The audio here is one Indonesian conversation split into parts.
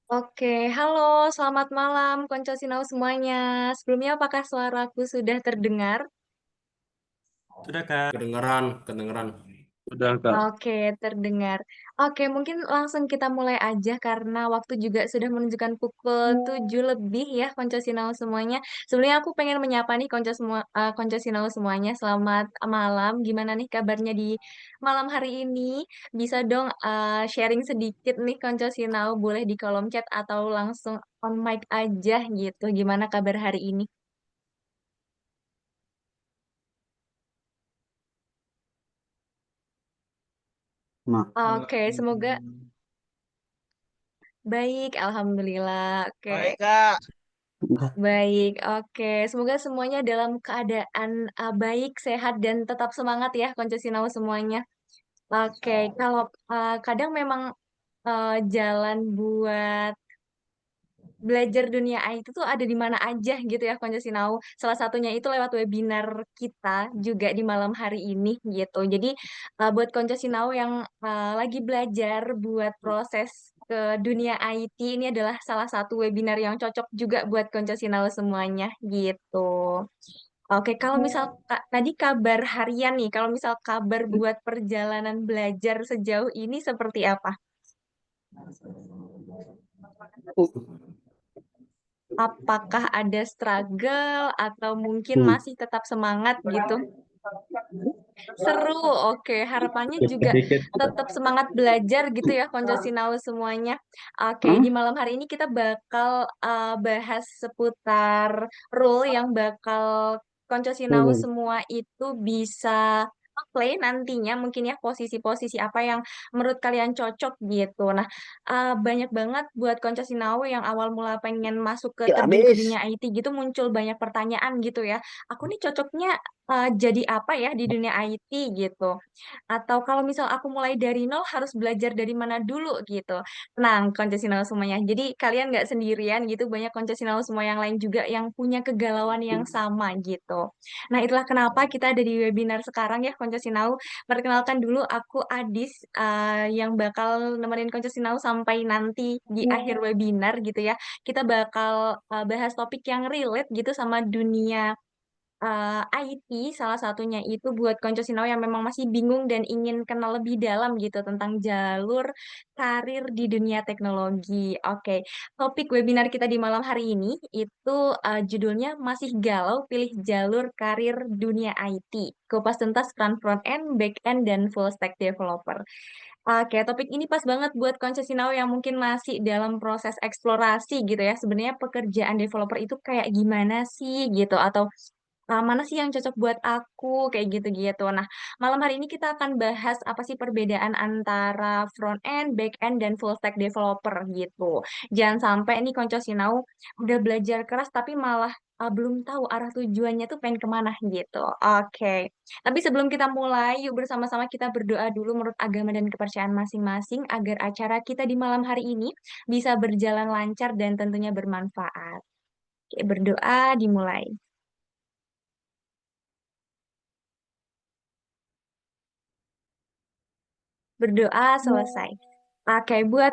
Oke, halo, selamat malam Konco Sinau semuanya. Sebelumnya apakah suaraku sudah terdengar? Sudah Kak. Kedengeran, kedengeran. Sudah Kak. Oke, terdengar. Oke, mungkin langsung kita mulai aja karena waktu juga sudah menunjukkan pukul 7 lebih ya Konco Sinau semuanya. Sebelumnya aku pengen menyapa nih Konco Sinau semuanya. Selamat malam. Gimana nih kabarnya di malam hari ini? Bisa dong sharing sedikit nih Konco Sinau, boleh di kolom chat atau langsung on mic aja gitu. Gimana kabar hari ini? Nah, Oke, semoga baik. Alhamdulillah. Oke, Baik Kak. baik. Oke, semoga semuanya dalam keadaan baik, sehat, dan tetap semangat ya, Konco Sinau semuanya. Oke, kalau kadang memang jalan buat belajar dunia IT tuh ada di mana aja gitu ya Konco Sinau. Salah satunya itu lewat webinar kita juga di malam hari ini gitu. Jadi buat Konco Sinau yang lagi belajar buat proses ke dunia IT ini adalah salah satu webinar yang cocok juga buat Konco Sinau semuanya gitu. Oke, kalau misal tadi kabar harian nih, kalau misal kabar buat perjalanan belajar sejauh ini seperti apa? Apakah ada struggle atau mungkin hmm. masih tetap semangat gitu? Seru, oke. Harapannya juga Sedikit. tetap semangat belajar gitu ya, Konco Sinau semuanya. Oke, di malam hari ini kita bakal bahas seputar role yang bakal Konco Sinau Hmm. semua itu bisa play nantinya mungkin ya posisi-posisi apa yang menurut kalian cocok gitu. Nah, banyak banget buat Konco Sinau yang awal mula pengen masuk ke Ya, terjun ke habis. dunia IT gitu muncul banyak pertanyaan gitu ya. Aku nih cocoknya jadi apa ya di dunia IT gitu. Atau kalau misal aku mulai dari nol harus belajar dari mana dulu gitu. Tenang, koncesional semuanya. Jadi kalian nggak sendirian gitu, banyak koncesional semua yang lain juga yang punya kegalauan yang sama gitu. Nah, itulah kenapa kita ada di webinar sekarang ya koncesional. Perkenalkan dulu aku Adis yang bakal nemenin koncesional sampai nanti di akhir webinar gitu ya. Kita bakal bahas topik yang relate gitu sama dunia IT salah satunya itu buat Konco Sinau yang memang masih bingung dan ingin kenal lebih dalam gitu tentang jalur karir di dunia teknologi. Oke, topik webinar kita di malam hari ini itu judulnya masih galau pilih jalur karir dunia IT. Kupas tuntas peran front end, back end, dan full stack developer. Oke, topik ini pas banget buat Konco Sinau yang mungkin masih dalam proses eksplorasi gitu ya. Sebenarnya pekerjaan developer itu kayak gimana sih gitu atau mana sih yang cocok buat aku kayak gitu-gitu. Nah, malam hari ini kita akan bahas apa sih perbedaan antara front end, back end, dan full stack developer gitu. Jangan sampai nih Konco Sinau udah belajar keras tapi malah belum tahu arah tujuannya tuh pengen kemana gitu. Oke. Tapi sebelum kita mulai, yuk bersama-sama kita berdoa dulu menurut agama dan kepercayaan masing-masing agar acara kita di malam hari ini bisa berjalan lancar dan tentunya bermanfaat. Oke, berdoa dimulai. Berdoa selesai. Oke, buat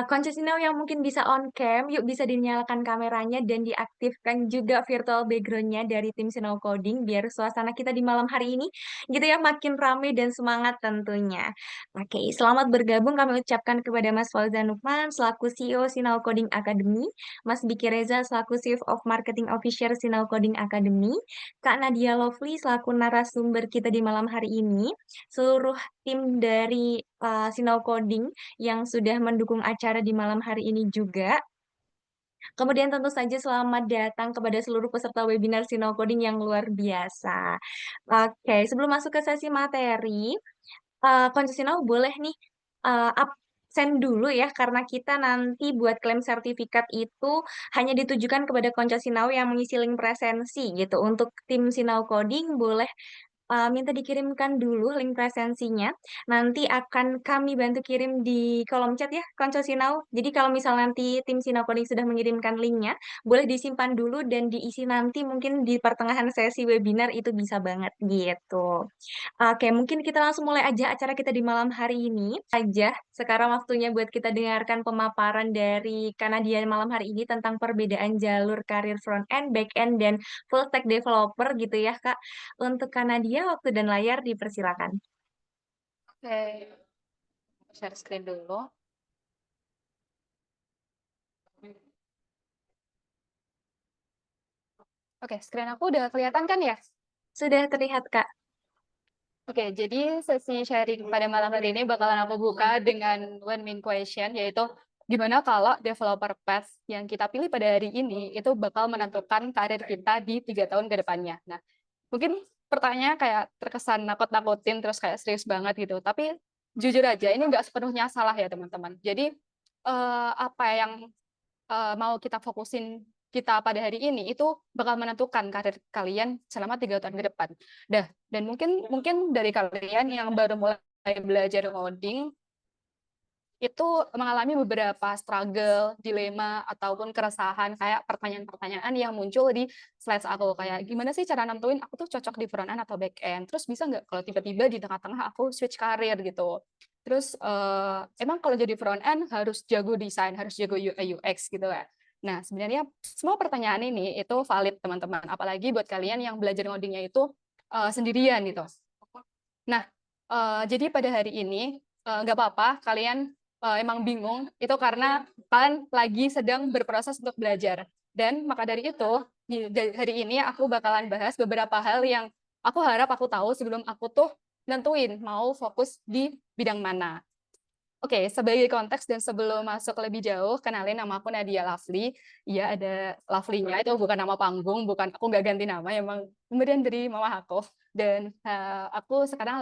konsesional yang mungkin bisa on cam, yuk bisa dinyalakan kameranya dan diaktifkan juga virtual backgroundnya dari tim Sinau Coding biar suasana kita di malam hari ini gitu ya makin rame dan semangat tentunya. Oke, selamat bergabung kami ucapkan kepada Mas Fauzan Nukman selaku CEO Sinau Coding Academy, Mas Biki Reza selaku Chief of Marketing Officer Sinau Coding Academy, Kak Nadia Lovely selaku narasumber kita di malam hari ini, seluruh tim dari Sinau Coding yang sudah mendukung acara di malam hari ini juga. Kemudian tentu saja selamat datang kepada seluruh peserta webinar Sinau Coding yang luar biasa. Oke, sebelum masuk ke sesi materi, Konco Sinau boleh nih absen dulu ya, karena kita nanti buat klaim sertifikat itu hanya ditujukan kepada Konco Sinau yang mengisi link presensi gitu. Untuk tim Sinau Coding boleh minta dikirimkan dulu link presensinya, nanti akan kami bantu kirim di kolom chat ya, Konco Sinau. Jadi kalau misal nanti tim Sinau Coding sudah mengirimkan linknya, boleh disimpan dulu dan diisi nanti mungkin di pertengahan sesi webinar itu bisa banget gitu. Oke, mungkin kita langsung mulai aja acara kita di malam hari ini. Aja, sekarang waktunya buat kita dengarkan pemaparan dari Kanadia malam hari ini tentang perbedaan jalur karir front end, back end, dan full stack developer gitu ya, Kak. Untuk Kanadia, waktu dan layar dipersilakan. Oke, share screen dulu. Oke, screen aku udah kelihatan kan ya? Sudah terlihat, Kak. Oke, jadi sesi sharing pada malam hari ini bakalan aku buka dengan one main question, yaitu gimana kalau developer path yang kita pilih pada hari ini itu bakal menentukan karir kita di 3 tahun ke depannya. Nah, mungkin pertanyaannya kayak terkesan nakut-nakutin, terus kayak serius banget gitu. Tapi jujur aja, ini nggak sepenuhnya salah ya teman-teman. Jadi, apa yang mau kita fokusin kita pada hari ini itu bakal menentukan karir kalian selama 3 tahun ke depan. Dan mungkin dari kalian yang baru mulai belajar coding itu mengalami beberapa struggle, dilema, ataupun keresahan kayak pertanyaan-pertanyaan yang muncul di slides aku kayak gimana sih cara nentuin aku tuh cocok di front end atau back end, terus bisa nggak kalau tiba-tiba di tengah-tengah aku switch karir gitu. Terus emang kalau jadi front end harus jago desain, harus jago UI UX gitu ya. Nah sebenarnya semua pertanyaan ini itu valid teman-teman, apalagi buat kalian yang belajar ngodingnya itu sendirian gitu. Nah jadi pada hari ini nggak apa-apa kalian emang bingung, itu karena kalian lagi sedang berproses untuk belajar. Dan maka dari itu, hari ini aku bakalan bahas beberapa hal yang aku harap aku tahu sebelum aku tuh nentuin mau fokus di bidang mana. Oke, sebagai konteks dan sebelum masuk lebih jauh, kenalin nama aku Nadia Lovely. Iya, ada Lovely-nya, itu bukan nama panggung, bukan aku nggak ganti nama, emang kemudian dari mama aku. Dan sekarang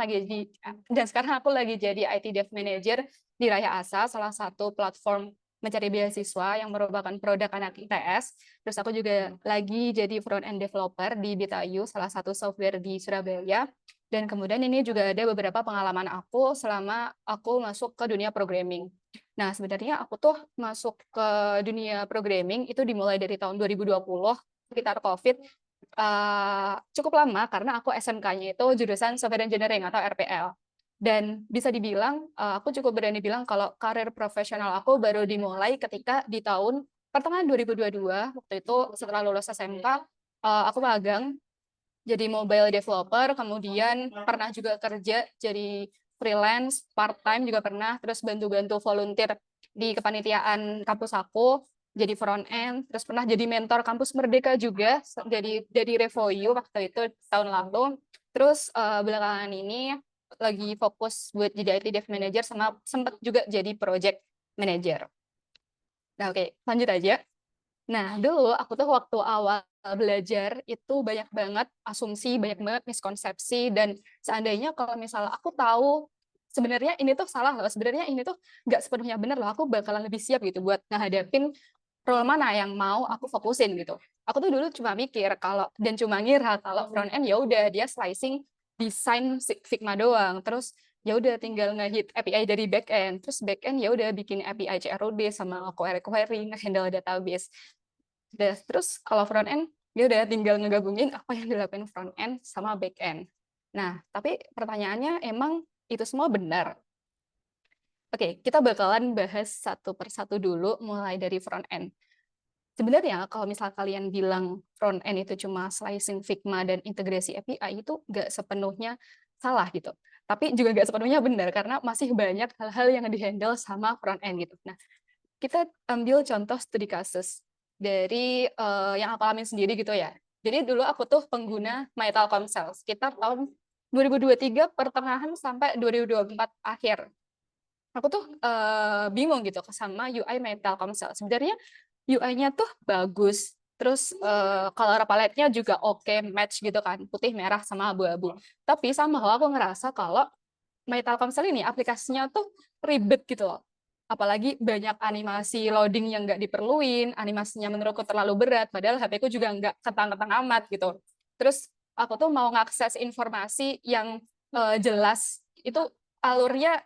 aku lagi jadi IT Dev Manager di Raya Asa, salah satu platform mencari beasiswa yang merupakan produk anak ITS. Terus aku juga lagi jadi front end developer di Bitayu, salah satu software di Surabaya. Dan kemudian ini juga ada beberapa pengalaman aku selama aku masuk ke dunia programming. Nah, sebenarnya aku tuh masuk ke dunia programming itu dimulai dari tahun 2020, sekitar COVID. Cukup lama karena aku SMK-nya itu jurusan Software Engineering atau RPL. Dan bisa dibilang, aku cukup berani bilang kalau karir profesional aku baru dimulai ketika di tahun pertengahan 2022, waktu itu setelah lulus SMK, aku magang jadi mobile developer, kemudian pernah juga kerja jadi freelance, part-time juga pernah, terus bantu-bantu volunteer di kepanitiaan kampus aku, jadi front end, terus pernah jadi mentor kampus Merdeka juga, jadi Revoyu waktu itu tahun lalu, terus belakangan ini lagi fokus buat jadi IT Dev Manager, sama sempat juga jadi project manager. Nah oke, lanjut aja. Nah, dulu aku tuh waktu awal belajar itu banyak banget asumsi, banyak banget miskonsepsi, dan seandainya kalau misalnya aku tahu sebenarnya ini tuh salah loh, sebenarnya ini tuh nggak sepenuhnya benar loh, aku bakalan lebih siap gitu buat ngehadapin role mana yang mau aku fokusin gitu. Aku tuh dulu cuma mikir kalau dan cuma ngira kalau front end ya udah dia slicing desain Figma doang, terus ya udah tinggal ngehit API dari back end, terus back end ya udah bikin API CRUD sama query nge-handle database. Terus kalau front end, dia udah tinggal ngegabungin apa yang dilakukan front end sama back end. Nah, tapi pertanyaannya emang itu semua benar? Oke, kita bakalan bahas satu persatu dulu, mulai dari front end. Sebenarnya kalau misal kalian bilang front end itu cuma slicing Figma dan integrasi API, itu nggak sepenuhnya salah gitu. Tapi juga nggak sepenuhnya benar, karena masih banyak hal-hal yang di-handle sama front end gitu. Nah, kita ambil contoh studi kasus dari yang aku alami sendiri gitu ya. Jadi dulu aku tuh pengguna My Telkomsel sekitar tahun 2023 pertengahan sampai 2024 akhir. Aku tuh bingung gitu sama UI My Telkomsel. Sebenarnya UI-nya tuh bagus. Terus color palette-nya juga oke, match gitu kan, putih, merah, sama abu-abu. Tapi sama aku ngerasa kalau My Telkomsel ini aplikasinya tuh ribet gitu loh. Apalagi banyak animasi loading yang nggak diperluin, animasinya menurutku terlalu berat, padahal HP ku juga nggak ketang-ketang amat gitu. Terus aku tuh mau ngakses informasi yang jelas, itu alurnya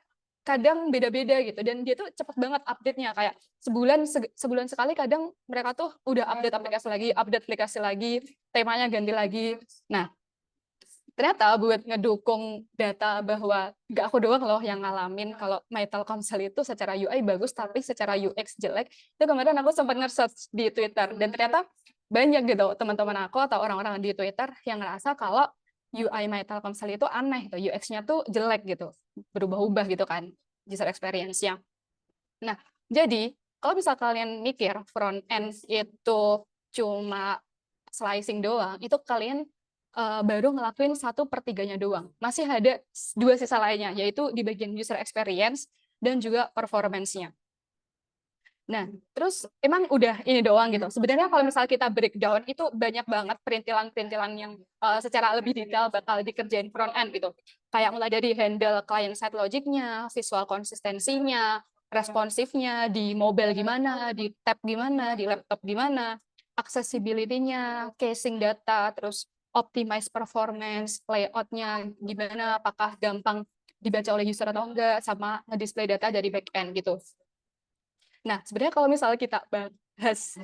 kadang beda-beda gitu, dan dia tuh cepet banget update-nya, kayak sebulan sekali kadang mereka tuh udah update aplikasi lagi, temanya ganti lagi. Nah, ternyata buat ngedukung data bahwa nggak aku doang loh yang ngalamin kalau My Telkomsel itu secara UI bagus tapi secara UX jelek, itu kemarin aku sempat nge-search di Twitter, dan ternyata banyak gitu teman-teman aku atau orang-orang di Twitter yang ngerasa kalau UI My Telkomsel itu aneh gitu, UX-nya tuh jelek gitu, berubah-ubah gitu kan user experience-nya. Nah, jadi kalau misal kalian mikir front end itu cuma slicing doang, itu kalian baru ngelakuin 1/3-nya doang. Masih ada 2 sisa lainnya, yaitu di bagian user experience dan juga performance-nya. Nah, terus emang udah ini doang gitu. Sebenarnya kalau misal kita breakdown itu banyak banget perintilan-perintilan yang secara lebih detail bakal dikerjain front end gitu. Kayak mulai dari handle client side logic-nya, visual konsistensinya, responsifnya, di mobile gimana, di tab gimana, di laptop gimana, accessibility-nya, casing data, terus optimize performance, layout-nya gimana, apakah gampang dibaca oleh user atau enggak, sama nge-display data dari back end gitu. Nah, sebenarnya kalau misalnya kita bahas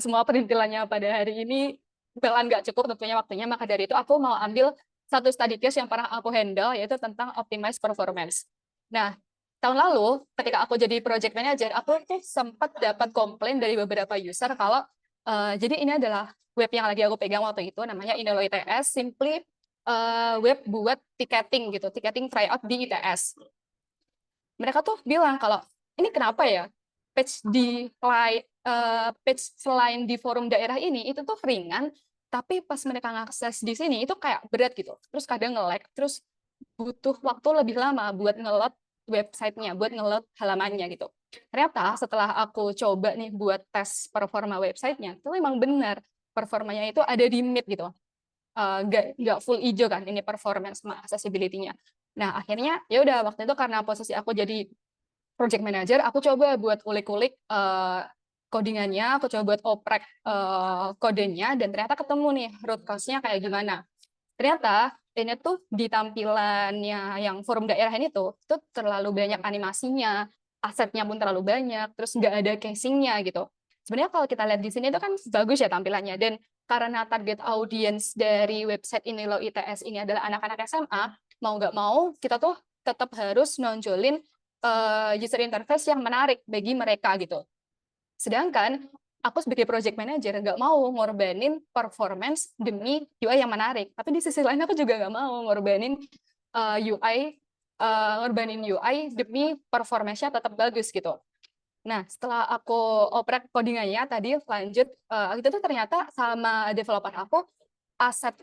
semua perintilannya pada hari ini, bakalan nggak cukup tentunya waktunya, maka dari itu aku mau ambil satu study case yang pernah aku handle, yaitu tentang optimize performance. Nah, tahun lalu, ketika aku jadi project manager, aku tuh sempat dapat komplain dari beberapa user kalau, jadi ini adalah web yang lagi aku pegang waktu itu, namanya Inelo ITS, simply web buat ticketing gitu, ticketing tryout di ITS. Mereka tuh bilang kalau, ini kenapa ya? Page selain di forum daerah ini itu tuh ringan, tapi pas mereka ngakses di sini itu kayak berat gitu. Terus kadang nge-lag, terus butuh waktu lebih lama buat nge-load websitenya, buat nge-load halamannya gitu. Ternyata setelah aku coba nih buat tes performa websitenya, itu memang benar performanya itu ada di mid gitu. Nggak full hijau kan ini performance sama accessibility-nya. Nah, akhirnya ya udah waktu itu karena posisi aku jadi project manager, aku coba buat ulik-ulik codingannya, aku coba buat oprek kodenya, dan ternyata ketemu nih root cause-nya kayak gimana. Ternyata ini tuh di tampilannya yang forum daerah ini tuh terlalu banyak animasinya, asetnya pun terlalu banyak, terus nggak ada casing-nya gitu. Sebenarnya kalau kita lihat di sini itu kan bagus ya tampilannya, dan karena target audience dari website Inelo ITS ini adalah anak-anak SMA, mau nggak mau kita tuh tetap harus nonjolin user interface yang menarik bagi mereka gitu. Sedangkan aku sebagai project manager nggak mau ngorbanin performance demi UI yang menarik. Tapi di sisi lain aku juga nggak mau ngorbanin UI demi performance-nya tetap bagus gitu. Nah, setelah aku oprek codingannya tadi lanjut, itu tuh ternyata sama developer aku aset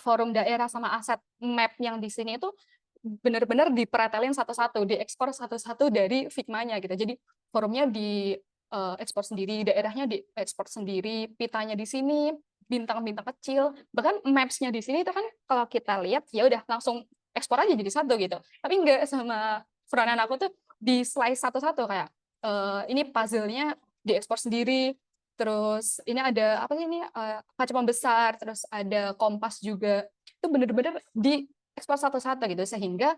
forum daerah sama aset map yang di sini itu benar-benar dipretelin satu-satu, diekspor satu-satu dari Figma-nya gitu. Jadi forumnya di ekspor sendiri, daerahnya diekspor sendiri, pitanya di sini, bintang-bintang kecil, bahkan maps-nya di sini itu kan kalau kita lihat ya udah langsung ekspor aja jadi satu gitu. Tapi enggak, sama frontan aku tuh di slice satu-satu kayak ini puzzle-nya diekspor sendiri, terus ini ada apa sih ini kaca pembesar, terus ada kompas juga, itu bener-bener diekspor satu-satu gitu, sehingga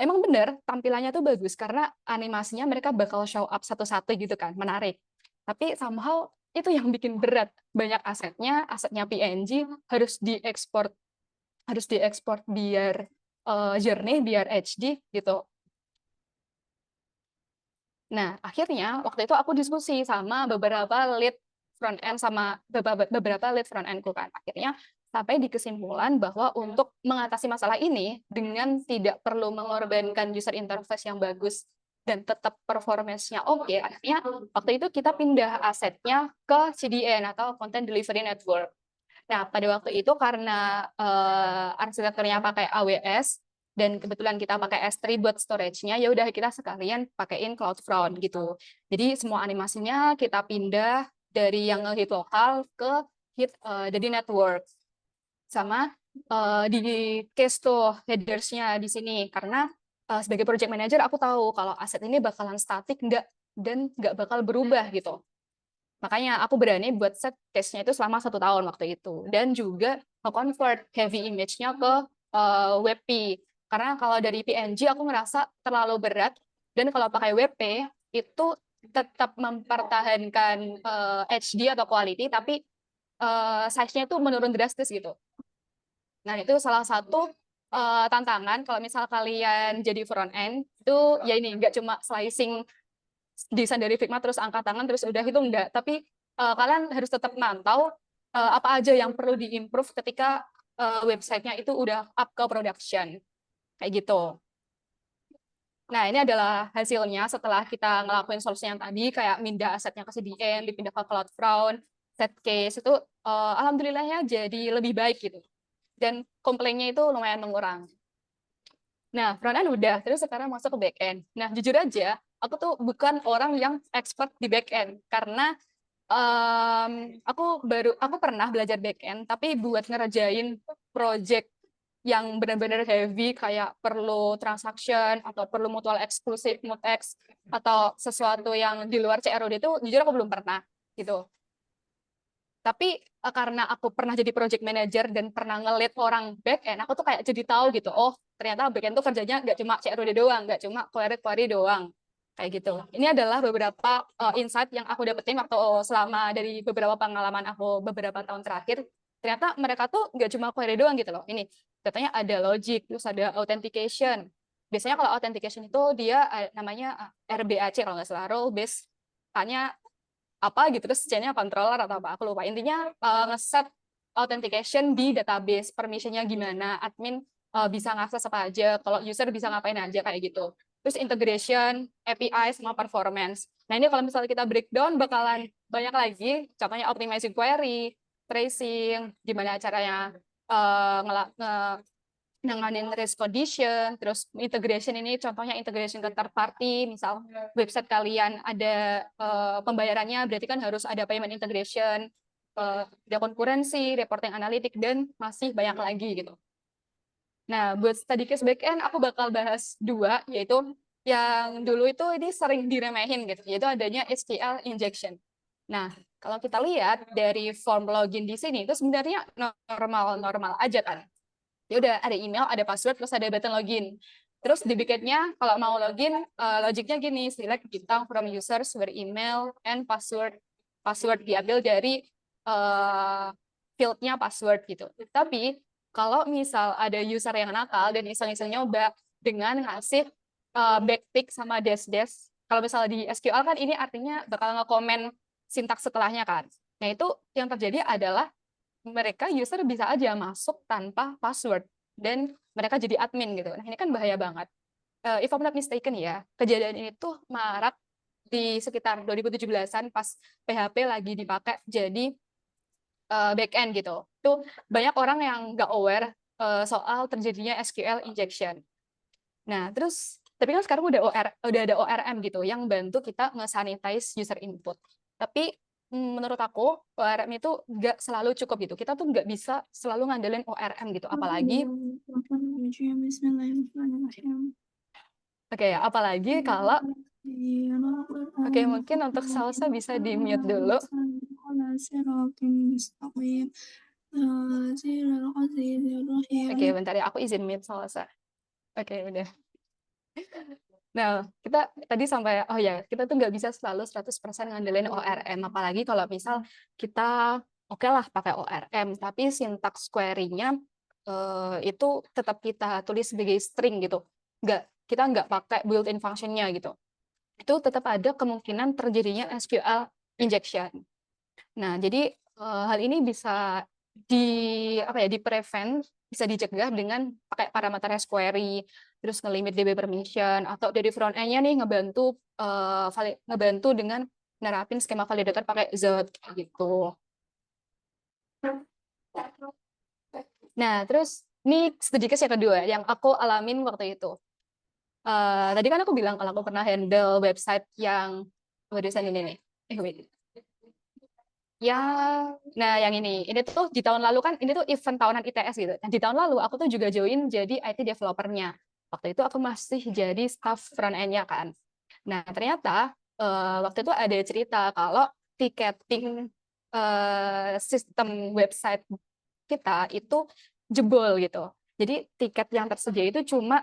emang bener tampilannya tuh bagus karena animasinya mereka bakal show up satu-satu gitu kan, menarik. Tapi somehow itu yang bikin berat, banyak asetnya PNG harus diekspor biar jernih, biar HD gitu. Nah, akhirnya waktu itu aku diskusi sama beberapa lead front end sama beberapa lead front end-ku kan. Akhirnya sampai di kesimpulan bahwa untuk mengatasi masalah ini dengan tidak perlu mengorbankan user interface yang bagus dan tetap performance-nya oke, akhirnya waktu itu kita pindah asetnya ke CDN atau Content Delivery Network. Nah, pada waktu itu karena arsitekturnya pakai AWS, dan kebetulan kita pakai S3 buat storage-nya, ya udah kita sekalian pakaiin CloudFront gitu. Jadi semua animasinya kita pindah dari yang hit lokal ke hit dari network. Sama di case tuh headers-nya di sini, karena sebagai project manager aku tahu kalau aset ini bakalan statik dan nggak bakal berubah gitu. Makanya aku berani buat set case-nya itu selama 1 tahun waktu itu. Dan juga nge-convert heavy image-nya ke WebP. Karena kalau dari PNG aku ngerasa terlalu berat. Dan kalau pakai WebP itu tetap mempertahankan HD atau quality, tapi size-nya itu menurun drastis gitu. Nah, itu salah satu tantangan kalau misal kalian jadi front end, itu ya ini, nggak cuma slicing desain dari Figma terus angkat tangan terus udah itu enggak, tapi kalian harus tetap mantau apa aja yang perlu diimprove ketika websitenya itu udah up ke production kayak gitu. Nah, ini adalah hasilnya setelah kita ngelakuin solusi yang tadi, kayak mindah asetnya ke CDN, dipindah ke CloudFront, set case itu alhamdulillahnya jadi lebih baik gitu, dan komplainnya itu lumayan mengurangi. Nah, front end udah, terus sekarang masuk ke back end. Nah, jujur aja, aku tuh bukan orang yang expert di back end, karena aku pernah belajar back end, tapi buat ngerjain project yang benar-benar heavy, kayak perlu transaction, atau perlu mutual exclusive, mutex, atau sesuatu yang di luar CROD itu, jujur aku belum pernah, gitu. Tapi karena aku pernah jadi project manager dan pernah nge-lead orang back end, aku tuh kayak jadi tahu gitu, oh ternyata back end tuh kerjanya nggak cuma CROD doang, nggak cuma query doang, kayak gitu. Ini adalah beberapa insight yang aku dapetin waktu selama dari beberapa pengalaman aku beberapa tahun terakhir. Ternyata mereka tuh nggak cuma query doang gitu loh. Ini katanya ada logic, terus ada authentication. Biasanya kalau authentication itu dia namanya RBAC kalau nggak salah, role based, hanya apa gitu, terus C-nya controller atau apa, aku lupa. Intinya ngeset authentication di database, permission-nya gimana, admin bisa ngakses apa aja, kalau user bisa ngapain aja kayak gitu. Terus integration, API, sama performance. Nah, ini kalau misalnya kita breakdown bakalan banyak lagi, contohnya optimizing query, tracing, gimana caranya nanganin risk condition, terus integration ini contohnya integration ke third party, misal website kalian ada pembayarannya, berarti kan harus ada payment integration, ada konkurensi, reporting analitik, dan masih banyak lagi gitu. Nah, buat study case backend aku bakal bahas 2, yaitu yang dulu itu ini sering diremehin gitu, yaitu adanya SQL injection. Nah, kalau kita lihat dari form login di sini itu sebenarnya normal aja kan. Ya udah ada email, ada password, terus ada button login. Terus di backend-nya kalau mau login, logiknya gini, select bintang from users where email and password. Password diambil dari field-nya password gitu. Tapi kalau misal ada user yang nakal dan iseng-iseng nyoba dengan ngasih backtick sama dash. Kalau misalnya di SQL kan ini artinya bakal nge-comment sintaks setelahnya kan. Nah, itu yang terjadi adalah mereka user bisa aja masuk tanpa password dan mereka jadi admin gitu. Nah, ini kan bahaya banget. If I'm not mistaken ya, kejadian ini tuh marak di sekitar 2017-an pas PHP lagi dipakai jadi backend gitu. Tuh banyak orang yang nggak aware soal terjadinya SQL injection. Nah, terus tapi kan sekarang udah ada ORM gitu yang bantu kita nge-sanitize user input. Tapi menurut aku ORM itu nggak selalu cukup gitu. Kita tuh nggak bisa selalu ngandelin ORM gitu. Apalagi apalagi kalau mungkin untuk salsa bisa di mute dulu. Bentar ya, aku izin mute salsa. Udah. Nah, kita tadi sampai, kita tuh nggak bisa selalu 100% ngandelin ORM, apalagi kalau misal kita oke lah pakai ORM, tapi sintaks query-nya itu tetap kita tulis sebagai string gitu. Kita nggak pakai built-in function-nya gitu. Itu tetap ada kemungkinan terjadinya SQL injection. Nah, jadi hal ini bisa di-prevent, bisa dicegah dengan pakai parameter query, terus nge-limit DB permission, atau dari front end-nya nih ngebantu dengan nerapin skema validator pakai Zoot gitu. Nah, terus ini sedikit yang kedua yang aku alamin waktu itu. Tadi kan aku bilang kalau aku pernah handle website yang desain ini nih. Nah yang ini tuh di tahun lalu kan, ini tuh event tahunan ITS gitu. Nah, di tahun lalu aku tuh juga join jadi IT developer-nya. Waktu itu aku masih jadi staff front end-nya kan. Nah ternyata waktu itu ada cerita kalau tiketing sistem website kita itu jebol gitu. Jadi tiket yang tersedia itu cuma,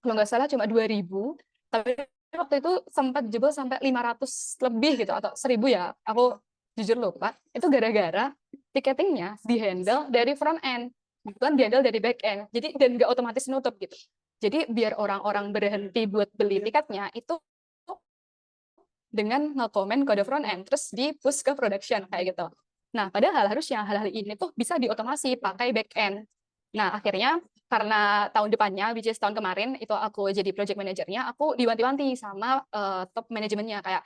kalau nggak salah cuma 2.000, tapi waktu itu sempat jebol sampai 500 lebih gitu, atau 1.000 ya, aku jujur lupa. Itu gara-gara tiketingnya di-handle dari front end, bukan di-handle dari back end. Jadi, dan nggak otomatis nutup gitu. Jadi biar orang-orang berhenti buat beli tiketnya, itu dengan nge-comment kode front end, terus di-push ke production, kayak gitu. Nah, padahal harusnya hal-hal ini tuh bisa diotomasi pakai back end. Nah, akhirnya karena tahun depannya, which is tahun kemarin, itu aku jadi project manajernya, aku diwanti-wanti sama top manajemennya, kayak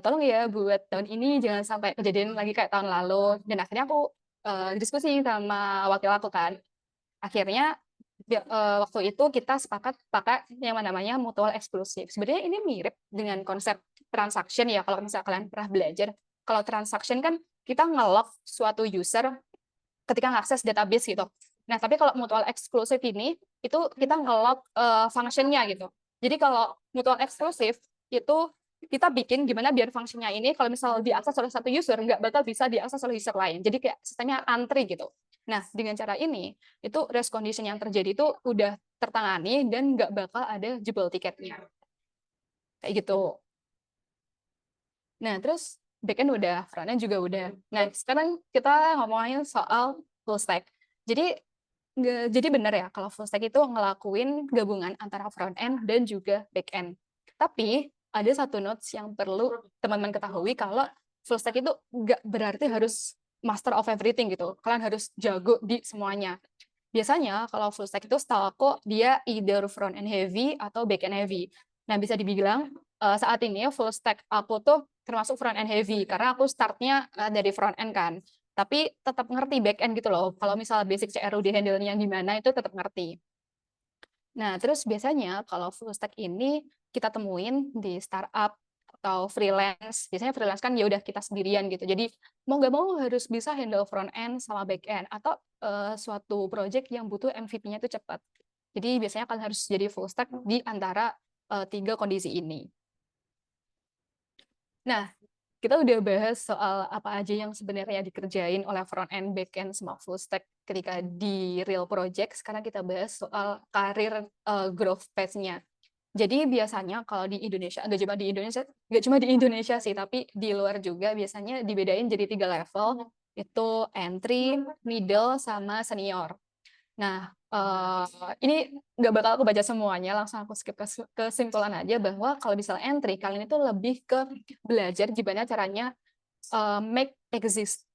tolong ya buat tahun ini jangan sampai kejadian lagi kayak tahun lalu. Dan akhirnya aku diskusi sama wakil aku kan. Akhirnya waktu itu kita sepakat pakai yang namanya mutual eksklusif. Sebenarnya ini mirip dengan konsep transaction ya, kalau misalnya kalian pernah belajar. Kalau transaction kan kita nge-lock suatu user ketika ngakses database gitu. Nah, tapi kalau mutual eksklusif ini, itu kita nge-lock function-nya gitu. Jadi kalau mutual eksklusif, itu kita bikin gimana biar fungsinya ini, kalau misal diakses oleh satu user, nggak bakal bisa diakses oleh user lain. Jadi kayak sistemnya antri gitu. Nah, dengan cara ini, itu race condition yang terjadi itu udah tertangani dan nggak bakal ada jebol tiketnya. Kayak gitu. Nah, terus backend udah, frontend juga udah. Nah, sekarang kita ngomongin soal full stack. Jadi benar ya, kalau full stack itu ngelakuin gabungan antara front end dan juga back end. Tapi ada satu notes yang perlu teman-teman ketahui, kalau full stack itu nggak berarti harus master of everything gitu. Kalian harus jago di semuanya. Biasanya kalau full stack itu setahu aku dia either front end heavy atau back end heavy. Nah, bisa dibilang saat ini full stack aku tuh termasuk front end heavy karena aku startnya dari front end kan. Tapi tetap ngerti back end gitu loh. Kalau misalnya basic CRO di handle-nya gimana itu tetap ngerti. Nah, terus biasanya kalau full stack ini kita temuin di startup atau freelance. Biasanya freelance kan ya udah kita sendirian gitu. Jadi mau nggak mau harus bisa handle front end sama back end, atau suatu project yang butuh MVP-nya itu cepat. Jadi biasanya kalian harus jadi full stack di antara tiga kondisi ini. Nah, kita udah bahas soal apa aja yang sebenarnya dikerjain oleh front end, back end, sama full stack ketika di real project. Sekarang kita bahas soal karir growth path-nya. Jadi biasanya kalau di Indonesia, nggak cuma di Indonesia sih, tapi di luar juga biasanya dibedain jadi 3 level, itu entry, middle, sama senior. Nah, ini nggak bakal aku baca semuanya, langsung aku skip ke kesimpulan aja bahwa kalau misalnya entry, kalian itu lebih ke belajar gimana caranya make exist,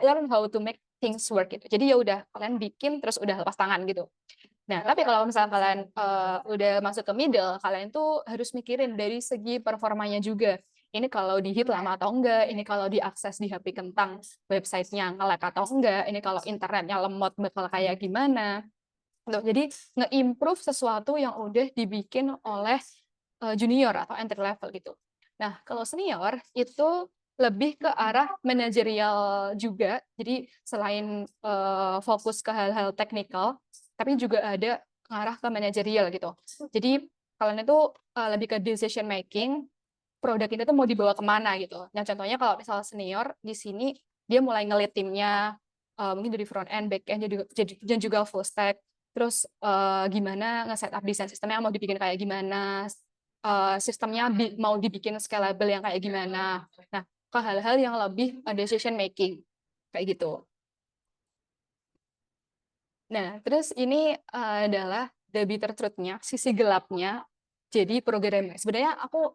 learn how to make things work gitu. Jadi ya udah kalian bikin terus udah lepas tangan gitu. Nah, tapi kalau misalnya kalian udah masuk ke middle, kalian tuh harus mikirin dari segi performanya juga. Ini kalau di-hit lama atau enggak, ini kalau diakses di HP kentang, websitenya nge-lag atau enggak, ini kalau internetnya lemot bakal kayak gimana. Jadi nge-improve sesuatu yang udah dibikin oleh junior atau entry level gitu. Nah, kalau senior itu lebih ke arah manajerial juga. Jadi selain fokus ke hal-hal teknikal, tapi juga ada arah ke manajerial gitu. Jadi kalian itu lebih ke decision making, produk ini tuh mau dibawa kemana gitu. Nah, contohnya kalau misalnya senior di sini dia mulai nge-lead timnya, mungkin dari front end, back end, dan juga full stack. Terus gimana nge-setup desain sistemnya mau dibikin kayak gimana, sistemnya mau dibikin scalable yang kayak gimana. Nah, ke hal-hal yang lebih decision making kayak gitu. Nah, terus ini adalah the bitter truth-nya, sisi gelapnya jadi programmer. Sebenarnya aku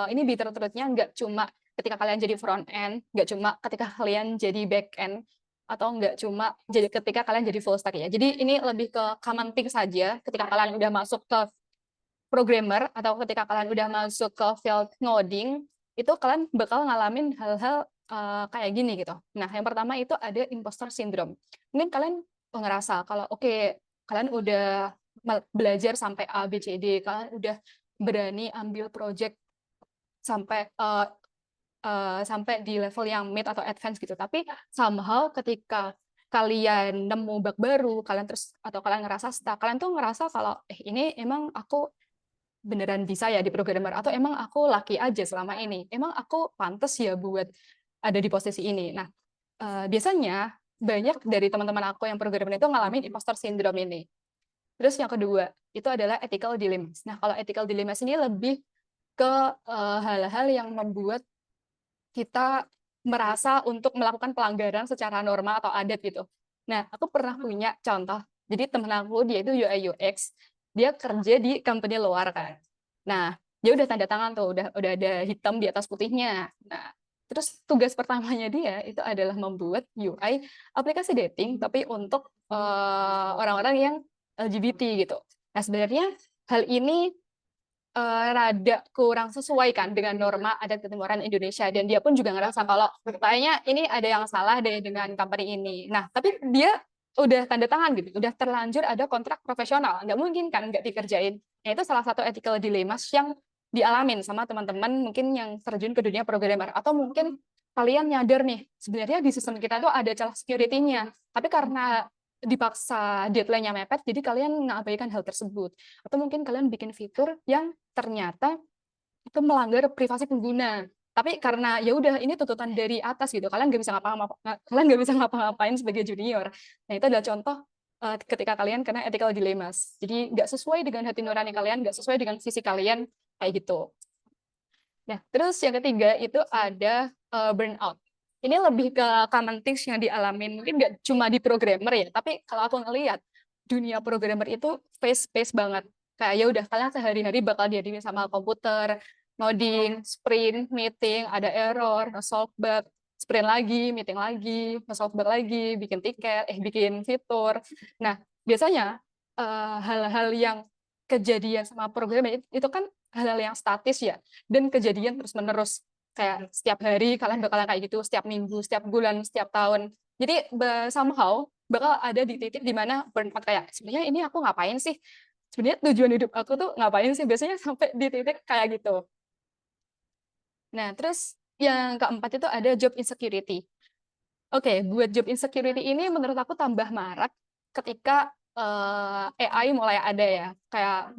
ini bitter truth-nya nggak cuma ketika kalian jadi front end, nggak cuma ketika kalian jadi back end, atau nggak cuma jadi ketika kalian jadi full stack ya. Jadi ini lebih ke common thing saja ketika kalian udah masuk ke programmer atau ketika kalian udah masuk ke field ngoding, itu kalian bakal ngalamin hal-hal kayak gini gitu. Nah, yang pertama itu ada imposter syndrome. Mungkin kalian ngerasa kalau oke, kalian udah belajar sampai A, B, C, D, kalian udah berani ambil project sampai sampai di level yang mid atau advance gitu. Tapi somehow ketika kalian nemu bug baru, kalian terus atau kalian ngerasa stuck, kalian tuh ngerasa kalau ini emang aku beneran bisa ya di programmer, atau emang aku lucky aja selama ini, emang aku pantas ya buat ada di posisi ini. Nah, biasanya banyak dari teman-teman aku yang programmer itu ngalamin imposter syndrome ini. Terus yang kedua itu adalah ethical dilemmas. Nah, kalau ethical dilemmas ini lebih ke hal-hal yang membuat kita merasa untuk melakukan pelanggaran secara norma atau adat gitu. Nah, aku pernah punya contoh. Jadi temen aku dia itu UI UX, dia kerja di company luar kan. Nah, dia udah tanda tangan tuh, udah ada hitam di atas putihnya. Nah, terus tugas pertamanya dia itu adalah membuat UI aplikasi dating tapi untuk orang-orang yang LGBT gitu. Nah, sebenarnya hal ini rada kurang sesuai kan dengan norma adat ketimuran Indonesia, dan dia pun juga ngerasa kalau kayaknya ini ada yang salah deh dengan company ini. Nah, tapi dia udah tanda tangan gitu, udah terlanjur ada kontrak profesional, nggak mungkin kan nggak dikerjain. Nah, itu salah satu ethical dilemmas yang dialamin sama teman-teman mungkin yang terjun ke dunia programmer, atau mungkin kalian nyadar nih sebenarnya di sistem kita tuh ada celah security-nya, tapi karena dipaksa deadline-nya mepet, jadi kalian mengabaikan hal tersebut. Atau mungkin kalian bikin fitur yang ternyata itu melanggar privasi pengguna. Tapi karena ya udah ini tuntutan dari atas gitu, kalian nggak bisa ngapa-ngapain sebagai junior. Nah, itu adalah contoh ketika kalian kena ethical dilemmas. Jadi nggak sesuai dengan hati nurani kalian, nggak sesuai dengan visi kalian kayak gitu. Nah, terus yang ketiga itu ada burnout. Ini lebih ke common things yang dialamin, mungkin nggak cuma di programmer ya, tapi kalau aku ngelihat dunia programmer itu fast-paced banget. Kayak ya udah kalian sehari-hari bakal dihadiri sama komputer, ngoding, sprint, meeting, ada error, nge-solve bug, sprint lagi, meeting lagi, nge-solve bug lagi, bikin tiket, bikin fitur. Nah, biasanya hal-hal yang kejadian sama programmer itu kan hal-hal yang statis ya, dan kejadian terus-menerus. Kayak setiap hari kalian bakalan kayak gitu, setiap minggu, setiap bulan, setiap tahun. Jadi somehow bakal ada di titik di mana burnout, kayak sebenarnya ini aku ngapain sih? Sebenarnya tujuan hidup aku tuh ngapain sih? Biasanya sampai di titik kayak gitu. Nah, terus yang keempat itu ada job insecurity. Oke, buat job insecurity ini menurut aku tambah marak ketika AI mulai ada ya. Kayak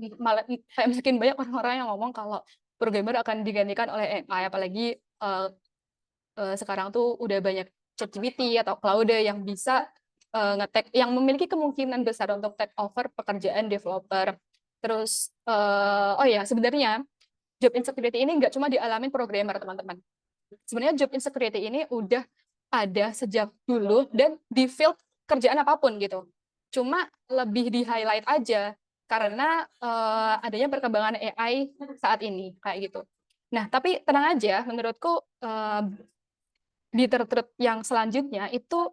mungkin banyak orang-orang yang ngomong kalau programmer akan digantikan oleh AI, apalagi sekarang tuh udah banyak ChatGPT atau Claude yang bisa yang memiliki kemungkinan besar untuk take over pekerjaan developer. Terus oh ya, sebenarnya job insecurity ini nggak cuma dialamin programmer, teman-teman. Sebenarnya job insecurity ini udah ada sejak dulu dan di field kerjaan apapun gitu. Cuma lebih di highlight aja karena adanya perkembangan AI saat ini kayak gitu. Nah, tapi tenang aja, menurutku di thread yang selanjutnya itu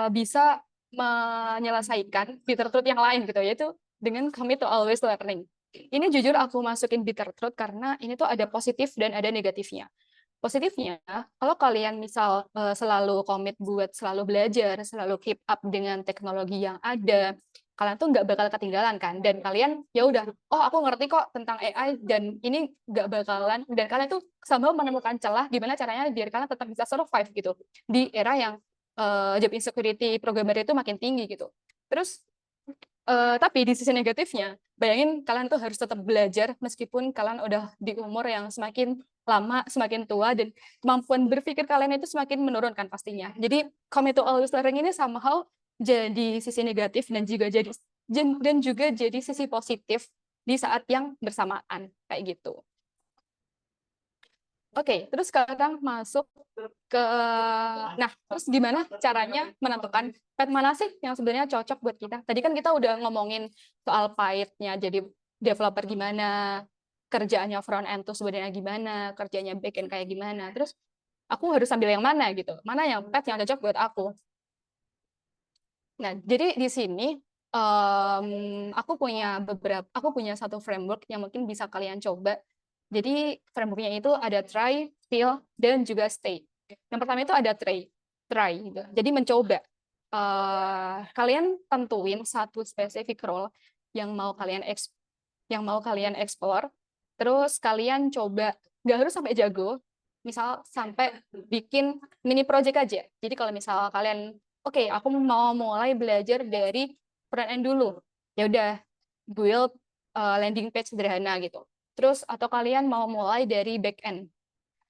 bisa menyelesaikan Bittertruth yang lain gitu, yaitu dengan commit to always learning. Ini jujur aku masukin Bittertruth karena ini tuh ada positif dan ada negatifnya. Positifnya, kalau kalian misal selalu komit buat selalu belajar, selalu keep up dengan teknologi yang ada, kalian tuh nggak bakal ketinggalan kan, dan kalian ya udah, oh aku ngerti kok tentang AI dan ini nggak bakalan, dan kalian tuh sama menemukan celah gimana caranya biar kalian tetap bisa survive gitu di era yang job insecurity programmer itu makin tinggi gitu. Terus tapi di sisi negatifnya, bayangin kalian tuh harus tetap belajar meskipun kalian udah di umur yang semakin lama, semakin tua, dan kemampuan berpikir kalian itu semakin menurun kan pastinya. Jadi commit to always learning ini somehow jadi sisi negatif dan juga jadi sisi positif di saat yang bersamaan kayak gitu. Oke, terus sekarang masuk ke, nah, terus gimana caranya menentukan path mana sih yang sebenarnya cocok buat kita? Tadi kan kita udah ngomongin soal pahitnya jadi developer gimana, kerjaannya front end tuh sebenarnya gimana, kerjanya back end kayak gimana. Terus aku harus ambil yang mana gitu? Mana yang path yang cocok buat aku? Nah, jadi di sini aku punya satu framework yang mungkin bisa kalian coba. Jadi frameworknya itu ada try, fail, dan juga stay. Yang pertama itu ada try gitu. Jadi mencoba. Kalian tentuin satu specific role yang mau kalian explore. Terus kalian coba, nggak harus sampai jago. Misal sampai bikin mini project aja. Jadi kalau misal kalian, oke, aku mau mulai belajar dari front end dulu. Ya udah, build landing page sederhana gitu. Terus atau kalian mau mulai dari back end,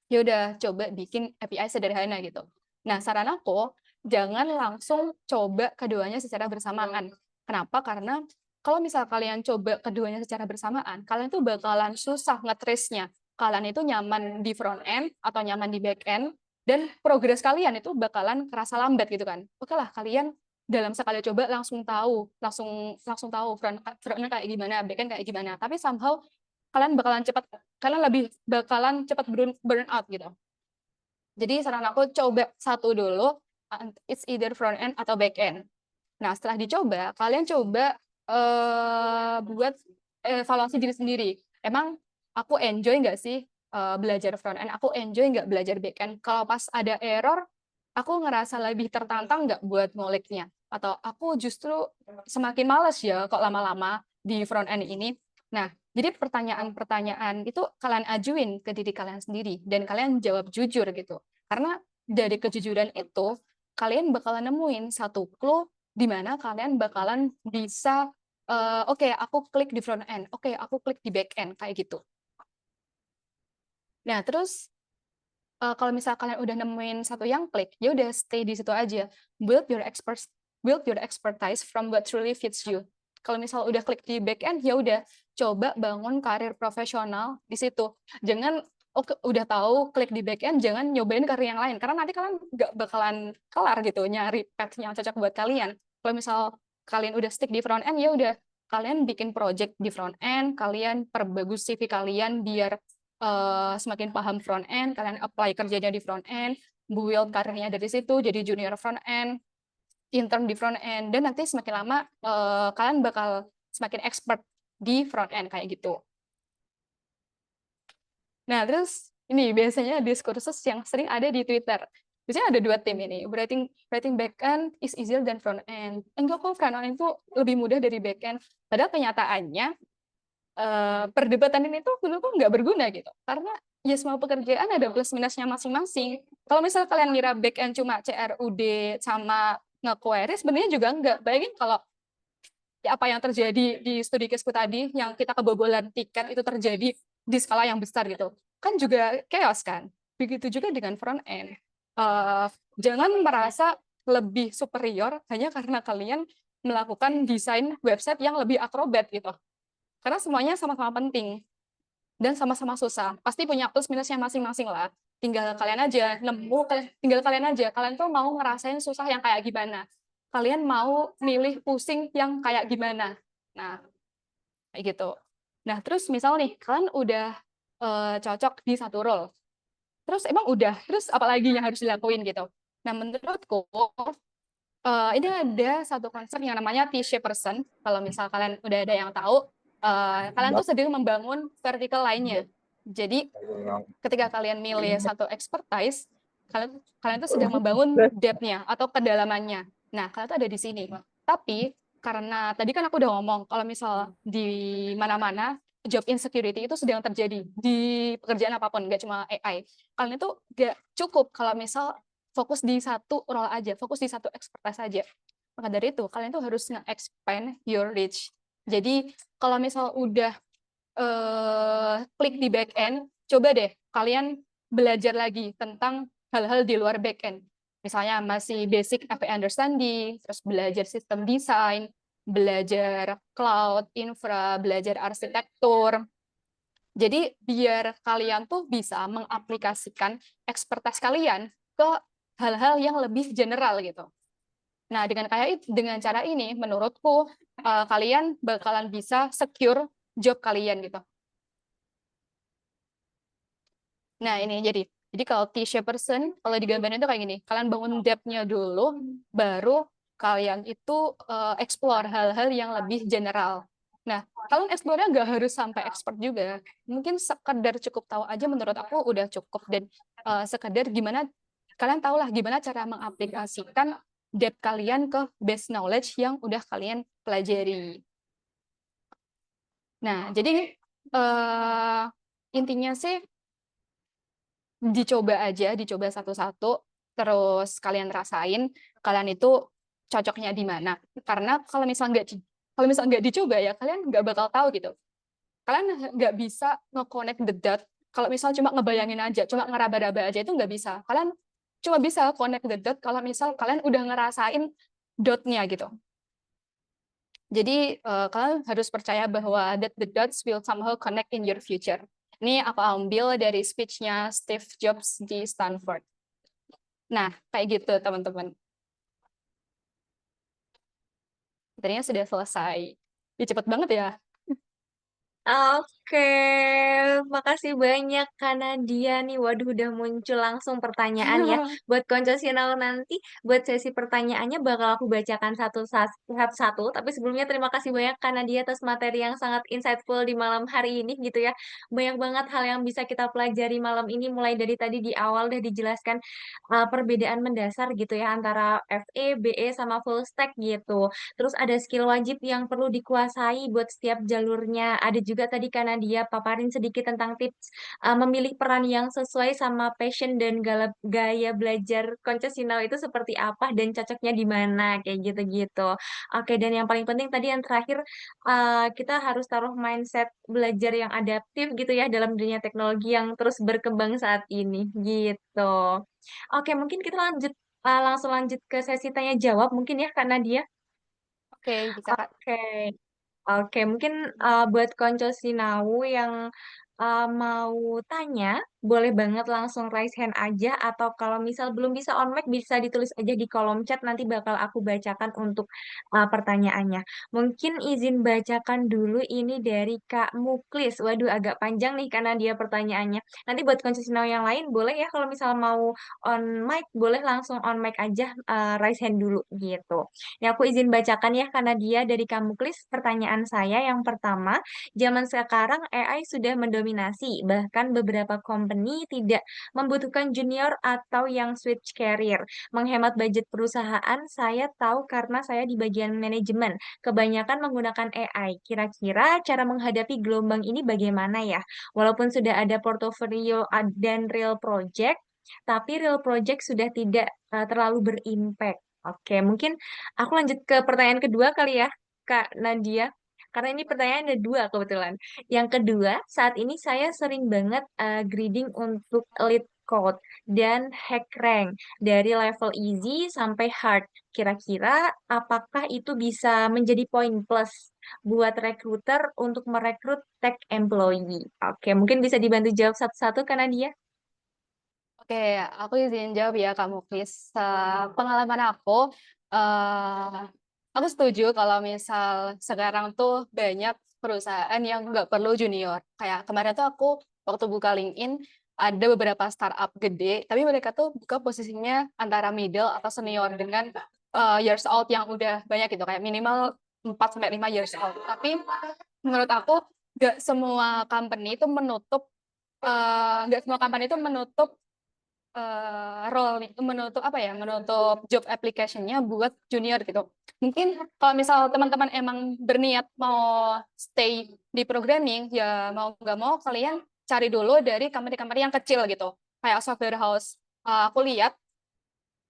ya udah coba bikin API sederhana gitu. Nah, saran aku jangan langsung coba keduanya secara bersamaan. Kenapa? Karena kalau misal kalian coba keduanya secara bersamaan, kalian tuh bakalan susah nge-trace-nya. Kalian itu nyaman di front end atau nyaman di back end, dan progres kalian itu bakalan kerasa lambat gitu kan. Oke lah, kalian dalam sekali coba langsung tahu front end kayak gimana, back end kayak gimana. Tapi somehow kalian lebih bakalan cepat burn out gitu. Jadi saran aku coba satu dulu, it's either front end atau back end. Nah, setelah dicoba, kalian coba buat evaluasi diri sendiri. Emang aku enjoy nggak sih belajar front end? Aku enjoy nggak belajar back end? Kalau pas ada error, aku ngerasa lebih tertantang nggak buat nguliknya? Atau aku justru semakin males ya kok lama-lama di front end ini? Nah, jadi pertanyaan-pertanyaan itu kalian ajuin ke diri kalian sendiri dan kalian jawab jujur gitu. Karena dari kejujuran itu, kalian bakalan nemuin satu clue di mana kalian bakalan bisa oke, aku klik di front end, oke, aku klik di back end, kayak gitu. Nah, terus kalau misal kalian udah nemuin satu yang klik, ya udah stay di situ aja. Build your expertise from what truly fits you. Kalau misal udah klik di back end, ya udah coba bangun karir profesional di situ. Jangan udah tahu klik di back end, jangan nyobain karir yang lain karena nanti kalian nggak bakalan kelar gitu nyari path yang cocok buat kalian. Kalau misal kalian udah stick di front end, ya udah kalian bikin project di front end, kalian perbagus CV kalian biar semakin paham front end, kalian apply kerjanya di front end, build karirnya dari situ jadi junior front end, intern di front end, dan nanti semakin lama kalian bakal semakin expert di front end kayak gitu. Nah, terus ini biasanya diskursus yang sering ada di Twitter. Biasanya ada 2 tim ini, writing back end is easier than front end. Enggak kok, front end itu lebih mudah dari back end. Padahal kenyataannya perdebatan ini tuh menurutku nggak berguna gitu. Karena ya semua pekerjaan ada plus minusnya masing-masing. Kalau misal kalian ngira back end cuma CRUD sama nge-query, sebenarnya juga enggak. Bayangin kalau ya apa yang terjadi di studi kesku tadi, yang kita kebobolan tiket itu terjadi di skala yang besar gitu. Kan juga chaos kan. Begitu juga dengan front end. Jangan merasa lebih superior hanya karena kalian melakukan desain website yang lebih akrobat gitu. Karena semuanya sama-sama penting dan sama-sama susah. Pasti punya plus minusnya masing-masing lah. Tinggal kalian aja, kalian tuh mau ngerasain susah yang kayak gimana. Kalian mau milih pusing yang kayak gimana. Nah, kayak gitu. Nah, terus misal nih, kalian udah cocok di satu role. Terus apalagi yang harus dilakuin gitu. Nah, menurutku ini ada satu konsep yang namanya T-shaped person. Kalau misal kalian udah ada yang tahu, kalian tuh sedang membangun vertical line-nya. Jadi ketika kalian milih satu expertise, kalian tuh sedang membangun depth-nya atau kedalamannya. Nah, kalian tuh ada di sini. Tapi karena tadi kan aku udah ngomong, kalau misal di mana-mana job insecurity itu sedang terjadi di pekerjaan apapun, nggak cuma AI. Kalian itu nggak cukup kalau misal fokus di satu role aja, fokus di satu expertise aja. Maka dari itu, kalian tuh harus nge-expand your reach. Jadi, kalau misal udah klik di back end, coba deh kalian belajar lagi tentang hal-hal di luar back end. Misalnya masih basic API understanding, terus belajar sistem desain, belajar cloud, infra, belajar arsitektur. Jadi biar kalian tuh bisa mengaplikasikan expertise kalian ke hal-hal yang lebih general gitu. Nah, dengan cara ini, menurutku kalian bakalan bisa secure job kalian gitu. Nah, ini jadi kalau T-shaped person, kalau digambarin itu kayak gini, kalian bangun depth-nya dulu, baru kalian itu explore hal-hal yang lebih general. Nah, kalian explore-nya nggak harus sampai expert juga. Mungkin sekedar cukup tahu aja menurut aku udah cukup. Dan sekedar kalian tahulah gimana cara mengaplikasikan depth kalian ke base knowledge yang udah kalian pelajari. Nah, jadi intinya sih dicoba satu-satu, terus kalian rasain kalian itu cocoknya di mana. Karena kalau misal nggak dicoba ya kalian nggak bakal tahu gitu. kalian nggak bisa nge-connect the dot. Kalau misal cuma ngebayangin aja, cuma ngeraba-raba aja itu nggak bisa. Kalian cuma bisa connect the dot kalau misal kalian udah ngerasain dotnya gitu. Jadi kalian harus percaya bahwa that the dots will somehow connect in your future. Ini aku ambil dari speech-nya Steve Jobs di Stanford. Nah, kayak gitu teman-teman. Materinya sudah selesai. Ya, cepet banget ya. Oke, makasih banyak karena dia nih, waduh udah muncul langsung pertanyaan ya. Buat Konco Sinau nanti, buat sesi pertanyaannya bakal aku bacakan satu-satu. Tapi sebelumnya terima kasih banyak karena dia atas materi yang sangat insightful di malam hari ini gitu ya. Banyak banget hal yang bisa kita pelajari malam ini, mulai dari tadi di awal udah dijelaskan perbedaan mendasar gitu ya antara FE, BE, sama full stack gitu. Terus ada skill wajib yang perlu dikuasai buat setiap jalurnya. Ada juga tadi karena dia paparin sedikit tentang tips memilih peran yang sesuai sama passion dan gaya belajar Konco Sinau itu seperti apa dan cocoknya di mana kayak gitu-gitu. Oke, dan yang paling penting tadi yang terakhir kita harus taruh mindset belajar yang adaptif gitu ya dalam dunia teknologi yang terus berkembang saat ini gitu. Oke, mungkin kita langsung lanjut ke sesi tanya jawab mungkin ya karena dia. Oke, bisa Kak. Oke, oke, mungkin buat Konco Sinau yang mau tanya, boleh banget langsung raise hand aja, atau kalau misal belum bisa on mic, bisa ditulis aja di kolom chat, nanti bakal aku bacakan untuk pertanyaannya. Mungkin izin bacakan dulu ini dari Kak Muklis. Waduh, agak panjang nih karena dia pertanyaannya. Nanti buat Konco Sinau yang lain, boleh ya kalau misal mau on mic, boleh langsung on mic aja, raise hand dulu gitu. Ya, aku izin bacakan ya karena dia dari Kamuklis. Pertanyaan saya yang pertama, zaman sekarang AI sudah mendominasi, bahkan beberapa company tidak membutuhkan junior atau yang switch career. Menghemat budget perusahaan, saya tahu karena saya di bagian manajemen. Kebanyakan menggunakan AI. Kira-kira cara menghadapi gelombang ini bagaimana ya? Walaupun sudah ada portofolio dan real project, tapi real project sudah tidak terlalu berimpact. Oke, mungkin aku lanjut ke pertanyaan kedua kali ya, Kak Nadia. Karena ini pertanyaan ada dua kebetulan. Yang kedua, saat ini saya sering banget grading untuk lead code dan hack rank dari level easy sampai hard. Kira-kira apakah itu bisa menjadi poin plus buat recruiter untuk merekrut tech employee? Oke, mungkin bisa dibantu jawab satu-satu karena dia. Oke, aku izin jawab ya Kak Muklis. Pengalaman eh, aku setuju kalau misal sekarang tuh banyak perusahaan yang nggak perlu junior. Kayak kemarin tuh aku waktu buka LinkedIn, ada beberapa startup gede, tapi mereka tuh buka posisinya antara middle atau senior dengan years old yang udah banyak gitu, kayak minimal 4 sampai 5 years old. Tapi menurut aku nggak semua company itu menutup role itu menutup job application-nya buat junior gitu. Mungkin kalau misal teman-teman emang berniat mau stay di programming, ya mau nggak mau kalian cari dulu dari company-company yang kecil gitu, kayak software house. Aku lihat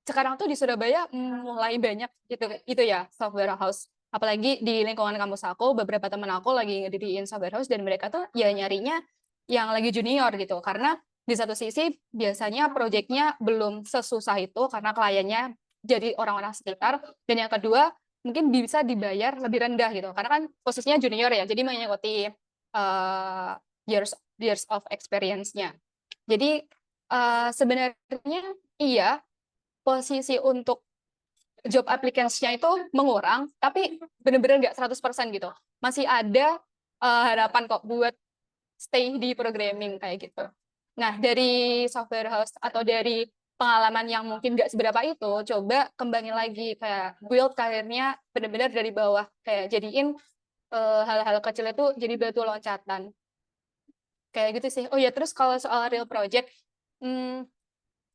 sekarang tuh di Surabaya mulai banyak gitu ya software house. Apalagi di lingkungan kampus aku, beberapa teman aku lagi ngediriin software house dan mereka tuh ya nyarinya yang lagi junior gitu, karena di satu sisi biasanya proyeknya belum sesusah itu karena kliennya jadi orang-orang sekitar, dan yang kedua mungkin bisa dibayar lebih rendah gitu karena kan posisinya junior ya, jadi mengikuti years of experience-nya. Jadi sebenarnya iya, posisi untuk job applicants-nya itu mengurang, tapi benar-benar nggak 100% gitu. Masih ada harapan kok buat stay di programming kayak gitu. Nah, dari software house atau dari pengalaman yang mungkin nggak seberapa itu, coba kembangin lagi, kayak build karirnya benar-benar dari bawah, kayak jadiin hal-hal kecil itu jadi batu loncatan. Kayak gitu sih. Oh ya, terus kalau soal real project,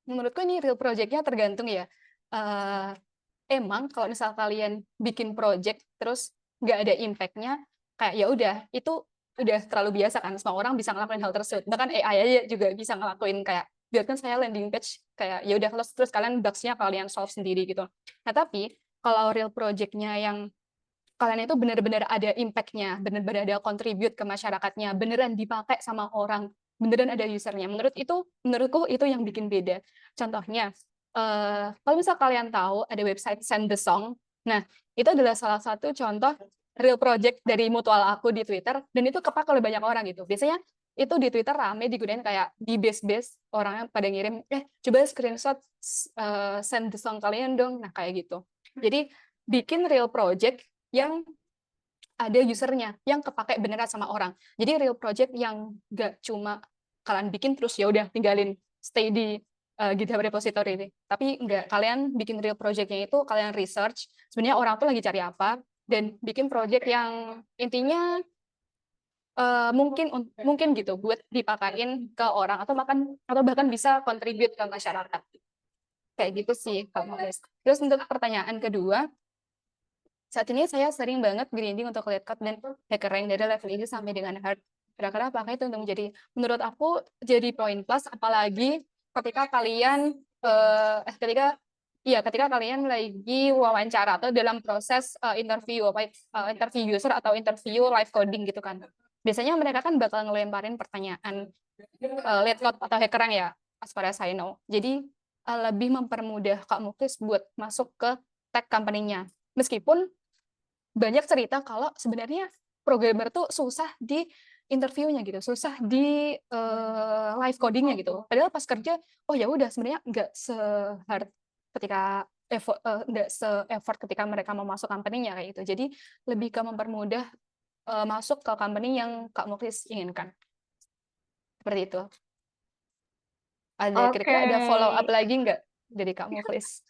menurutku ini real project-nya tergantung ya. Emang kalau misal kalian bikin project terus nggak ada impact-nya, kayak ya udah itu udah terlalu biasa kan, semua orang bisa ngelakuin hal tersebut, bahkan AI aja juga bisa ngelakuin, kayak biarkan saya landing page kayak ya udah terus kalian bugs-nya kalian solve sendiri gitu. Nah tapi kalau real project-nya yang kalian itu benar-benar ada impact-nya, benar-benar ada contribute ke masyarakatnya, beneran dipakai sama orang, beneran ada usernya. Menurutku itu yang bikin beda. Contohnya, kalau misal kalian tahu ada website Send the Song, nah itu adalah salah satu contoh real project dari mutual aku di Twitter, dan itu kepakai oleh banyak orang gitu. Biasanya itu di Twitter rame digunain kayak di base-base orangnya pada ngirim, coba screenshot Send the Song kalian dong, nah kayak gitu. Jadi bikin real project yang ada usernya, yang kepake beneran sama orang. Jadi real project yang gak cuma kalian bikin terus ya udah tinggalin stay di GitHub repository ini. Tapi enggak, kalian bikin real project-nya itu kalian research sebenarnya orang tuh lagi cari apa, dan bikin project yang intinya mungkin gitu buat dipakai ke orang, atau bahkan bisa contribute ke masyarakat. Kayak gitu sih kalau guys. Terus untuk pertanyaan kedua, saat ini saya sering banget grinding untuk lead code dan hacker rank dari level easy sampai dengan hard. Kira-kira apakah itu untuk menjadi, menurut aku jadi poin plus, apalagi ketika kalian ketika kalian lagi wawancara atau dalam proses interview user atau interview live coding gitu kan. Biasanya mereka kan bakal ngelemparin pertanyaan lead code atau hacker rank ya, as far as I know. Jadi lebih mempermudah Kak Muklis buat masuk ke tech company-nya. Meskipun banyak cerita kalau sebenarnya programmer tuh susah di interviewnya gitu, susah di live codingnya gitu. Padahal pas kerja, oh ya udah sebenarnya nggak se-hard ketika nggak se-effort ketika mereka mau masuk company-nya kayak gitu. Jadi lebih ke mempermudah masuk ke company yang Kak Muklis inginkan. Seperti itu. Kira-kira ada follow up Oke. lagi nggak dari Kak Muklis?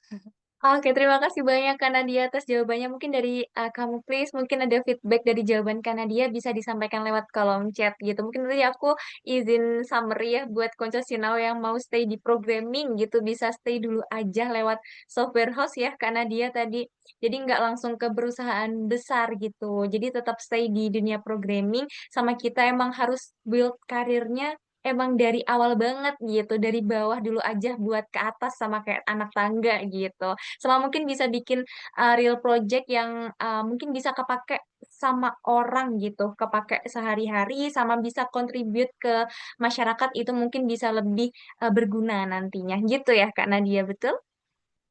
Oke, terima kasih banyak Kak Nadia atas jawabannya. Mungkin dari kamu, please, mungkin ada feedback dari jawaban Kak Nadia bisa disampaikan lewat kolom chat gitu. Mungkin tadi aku izin summary ya buat konco Sinau yang mau stay di programming gitu, bisa stay dulu aja lewat software house ya Kak Nadia tadi. Jadi nggak langsung ke perusahaan besar gitu. Jadi tetap stay di dunia programming, sama kita emang harus build karirnya emang dari awal banget gitu, dari bawah dulu aja buat ke atas sama kayak anak tangga gitu. Sama mungkin bisa bikin real project yang mungkin bisa kepake sama orang gitu, kepake sehari-hari, sama bisa contribute ke masyarakat, itu mungkin bisa lebih berguna nantinya gitu ya Kak Nadia, betul?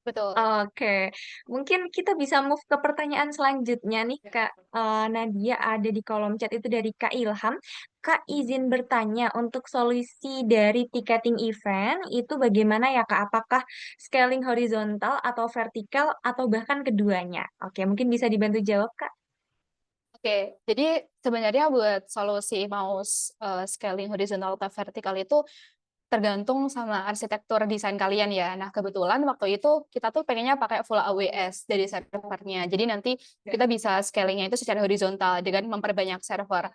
Betul. Oke, mungkin kita bisa move ke pertanyaan selanjutnya nih Kak Nadia, ada di kolom chat itu dari Kak Ilham. Kak izin bertanya, untuk solusi dari ticketing event itu bagaimana ya Kak? Apakah scaling horizontal atau vertikal atau bahkan keduanya? Oke, mungkin bisa dibantu jawab Kak. Oke, jadi sebenarnya buat solusi mau scaling horizontal atau vertikal itu tergantung sama arsitektur desain kalian ya. Nah, kebetulan waktu itu kita tuh pengennya pakai full AWS dari servernya. Jadi nanti kita bisa scalingnya itu secara horizontal dengan memperbanyak server.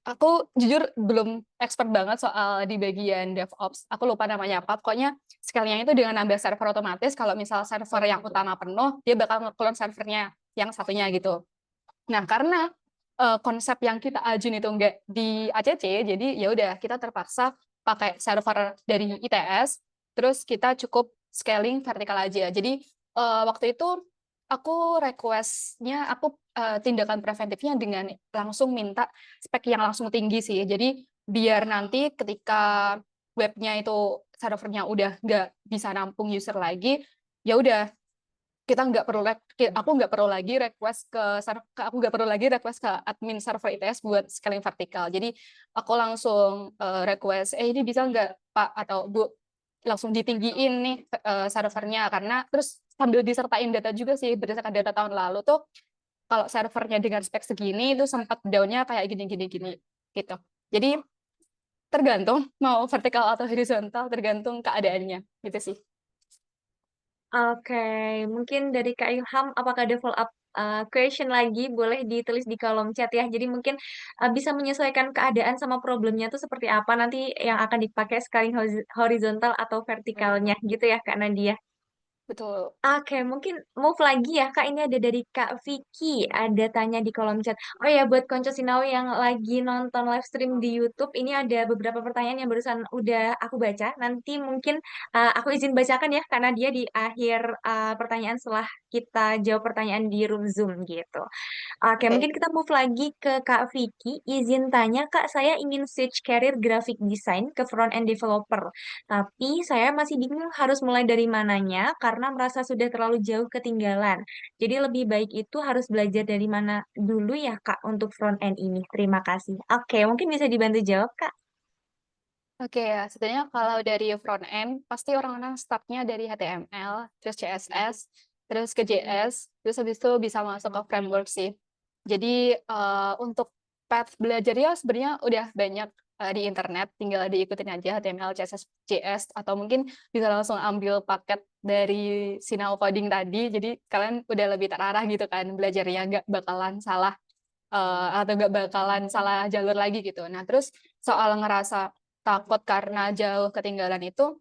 Aku jujur belum expert banget soal di bagian DevOps. Aku lupa namanya apa. Pokoknya scalingnya itu dengan nambah server otomatis. Kalau misal server yang utama penuh, dia bakal nge-clone servernya yang satunya gitu. Nah, karena konsep yang kita ajuin itu enggak di ACC, jadi ya udah kita terpaksa pakai server dari ITS, terus kita cukup scaling vertikal aja. Jadi waktu itu aku request-nya, aku tindakan preventifnya dengan langsung minta spek yang langsung tinggi sih. Jadi biar nanti ketika webnya itu servernya udah nggak bisa nampung user lagi, ya udah kita nggak perlu aku nggak perlu lagi request aku nggak perlu lagi request ke admin server ITS buat scaling vertikal. Jadi aku langsung request ini bisa nggak Pak atau Bu langsung ditinggiin nih servernya, karena terus sambil disertain data juga sih, berdasarkan data tahun lalu tuh kalau servernya dengan spek segini itu sempat down-nya kayak gini gitu. Jadi tergantung mau vertikal atau horizontal, tergantung keadaannya gitu sih. Oke, mungkin dari Kak Ilham, apakah ada follow up question lagi? Boleh ditulis di kolom chat ya. Jadi mungkin bisa menyesuaikan keadaan sama problemnya tuh seperti apa nanti yang akan dipakai scaling horizontal atau vertikalnya gitu ya Kak Nadia. Betul. Oke, mungkin move lagi ya Kak. Ini ada dari Kak Vicky. Ada tanya di kolom chat. Oh ya, buat Konco Sinawi yang lagi nonton live stream di YouTube, ini ada beberapa pertanyaan yang barusan udah aku baca. Nanti mungkin aku izin bacakan ya, karena dia di akhir pertanyaan setelah kita jawab pertanyaan di room Zoom gitu. Oke, Oke. mungkin kita move lagi ke Kak Vicky. Izin tanya, Kak, saya ingin switch career graphic design ke front-end developer. Tapi saya masih bingung harus mulai dari mananya karena merasa sudah terlalu jauh ketinggalan. Jadi lebih baik itu harus belajar dari mana dulu ya, Kak, untuk front-end ini. Terima kasih. Oke, mungkin bisa dibantu jawab, Kak. Oke ya, sebenarnya kalau dari front end, pasti orang-orang startnya dari HTML, terus CSS, terus ke JS, terus habis itu bisa masuk ke framework sih. Jadi untuk path belajarnya sebenarnya udah banyak di internet, tinggal diikutin aja HTML, CSS, JS, atau mungkin bisa langsung ambil paket dari Sinau Coding tadi, jadi kalian udah lebih terarah gitu kan, belajarnya nggak bakalan salah atau nggak bakalan salah jalur lagi gitu. Nah, terus soal ngerasa takut karena jauh ketinggalan itu,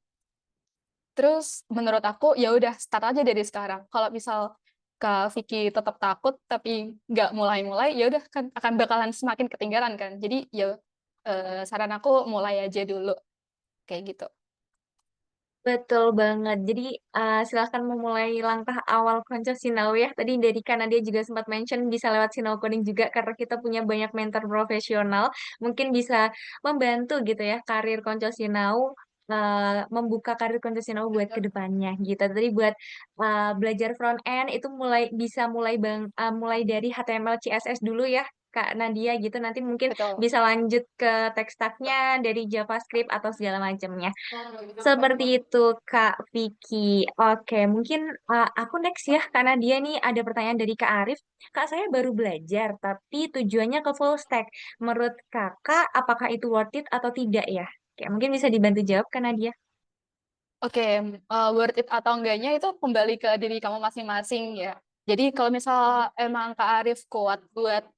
terus menurut aku ya udah start aja dari sekarang. Kalau misal Kak Vicky tetap takut tapi nggak mulai-mulai, ya udah kan akan bakalan semakin ketinggalan kan. Jadi ya saran aku mulai aja dulu kayak gitu. Betul banget. Jadi silahkan memulai langkah awal konco Sinau ya. Tadi dari Kana dia juga sempat mention bisa lewat Sinau Coding juga karena kita punya banyak mentor profesional. Mungkin bisa membantu gitu ya karir konco Sinau, membuka karir konco Sinau buat kedepannya gitu. Tadi buat belajar front end itu mulai dari HTML CSS dulu ya. Kak Nadia gitu nanti mungkin Betul. bisa lanjut ke tech stack-nya dari JavaScript atau segala macamnya. Seperti itu, Kak Vicky. Oke, mungkin aku next ya, karena dia nih ada pertanyaan dari Kak Arif. Kak, saya baru belajar, tapi tujuannya ke full stack. Menurut Kakak, apakah itu worth it atau tidak ya? Oke, mungkin bisa dibantu jawab, karena dia. Oke, worth it atau enggaknya itu kembali ke diri kamu masing-masing ya. Jadi kalau misal emang Kak Arif kuat buat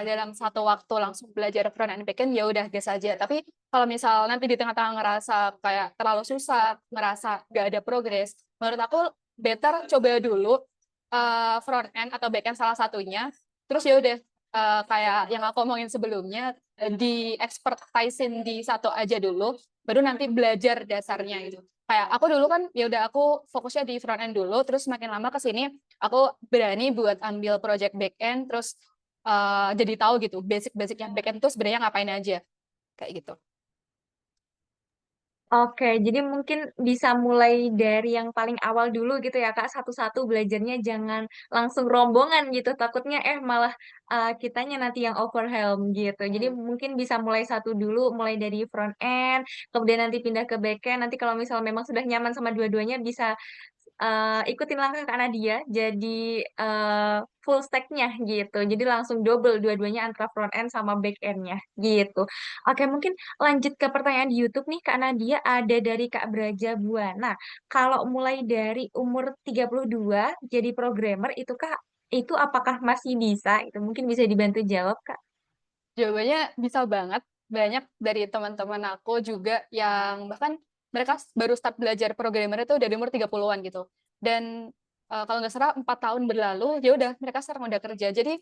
dalam satu waktu langsung belajar front and back end, ya udah gas aja. Tapi kalau misal nanti di tengah-tengah ngerasa kayak terlalu susah, ngerasa nggak ada progres, menurut aku better coba dulu front end atau back end salah satunya. Terus ya udah kayak yang aku omongin sebelumnya, di expertise-in di satu aja dulu, baru nanti belajar dasarnya itu. Kayak aku dulu kan ya udah aku fokusnya di front end dulu, terus makin lama ke sini aku berani buat ambil project back end, terus jadi tahu gitu basic-basicnya back end itu sebenarnya ngapain aja kayak gitu. Oke, jadi mungkin bisa mulai dari yang paling awal dulu gitu ya, Kak. Satu-satu belajarnya jangan langsung rombongan gitu. Takutnya malah kitanya nanti yang overwhelm gitu. Jadi mungkin bisa mulai satu dulu, mulai dari front end, kemudian nanti pindah ke back end. Nanti kalau misal memang sudah nyaman sama dua-duanya bisa ikutin langkah Kak Nadia jadi full stack-nya gitu. Jadi langsung double dua-duanya antara front end sama back end-nya gitu. Oke, mungkin lanjut ke pertanyaan di YouTube nih Kak Nadia ada dari Kak Braja Buana. Kalau mulai dari umur 32 jadi programmer itu Kak itu apakah masih bisa? Itu mungkin bisa dibantu jawab Kak. Jawabannya bisa banget. Banyak dari teman-teman aku juga yang bahkan mereka baru start belajar programmer itu dari umur 30-an gitu. Dan kalau nggak salah 4 tahun berlalu, ya udah mereka sekarang udah kerja. Jadi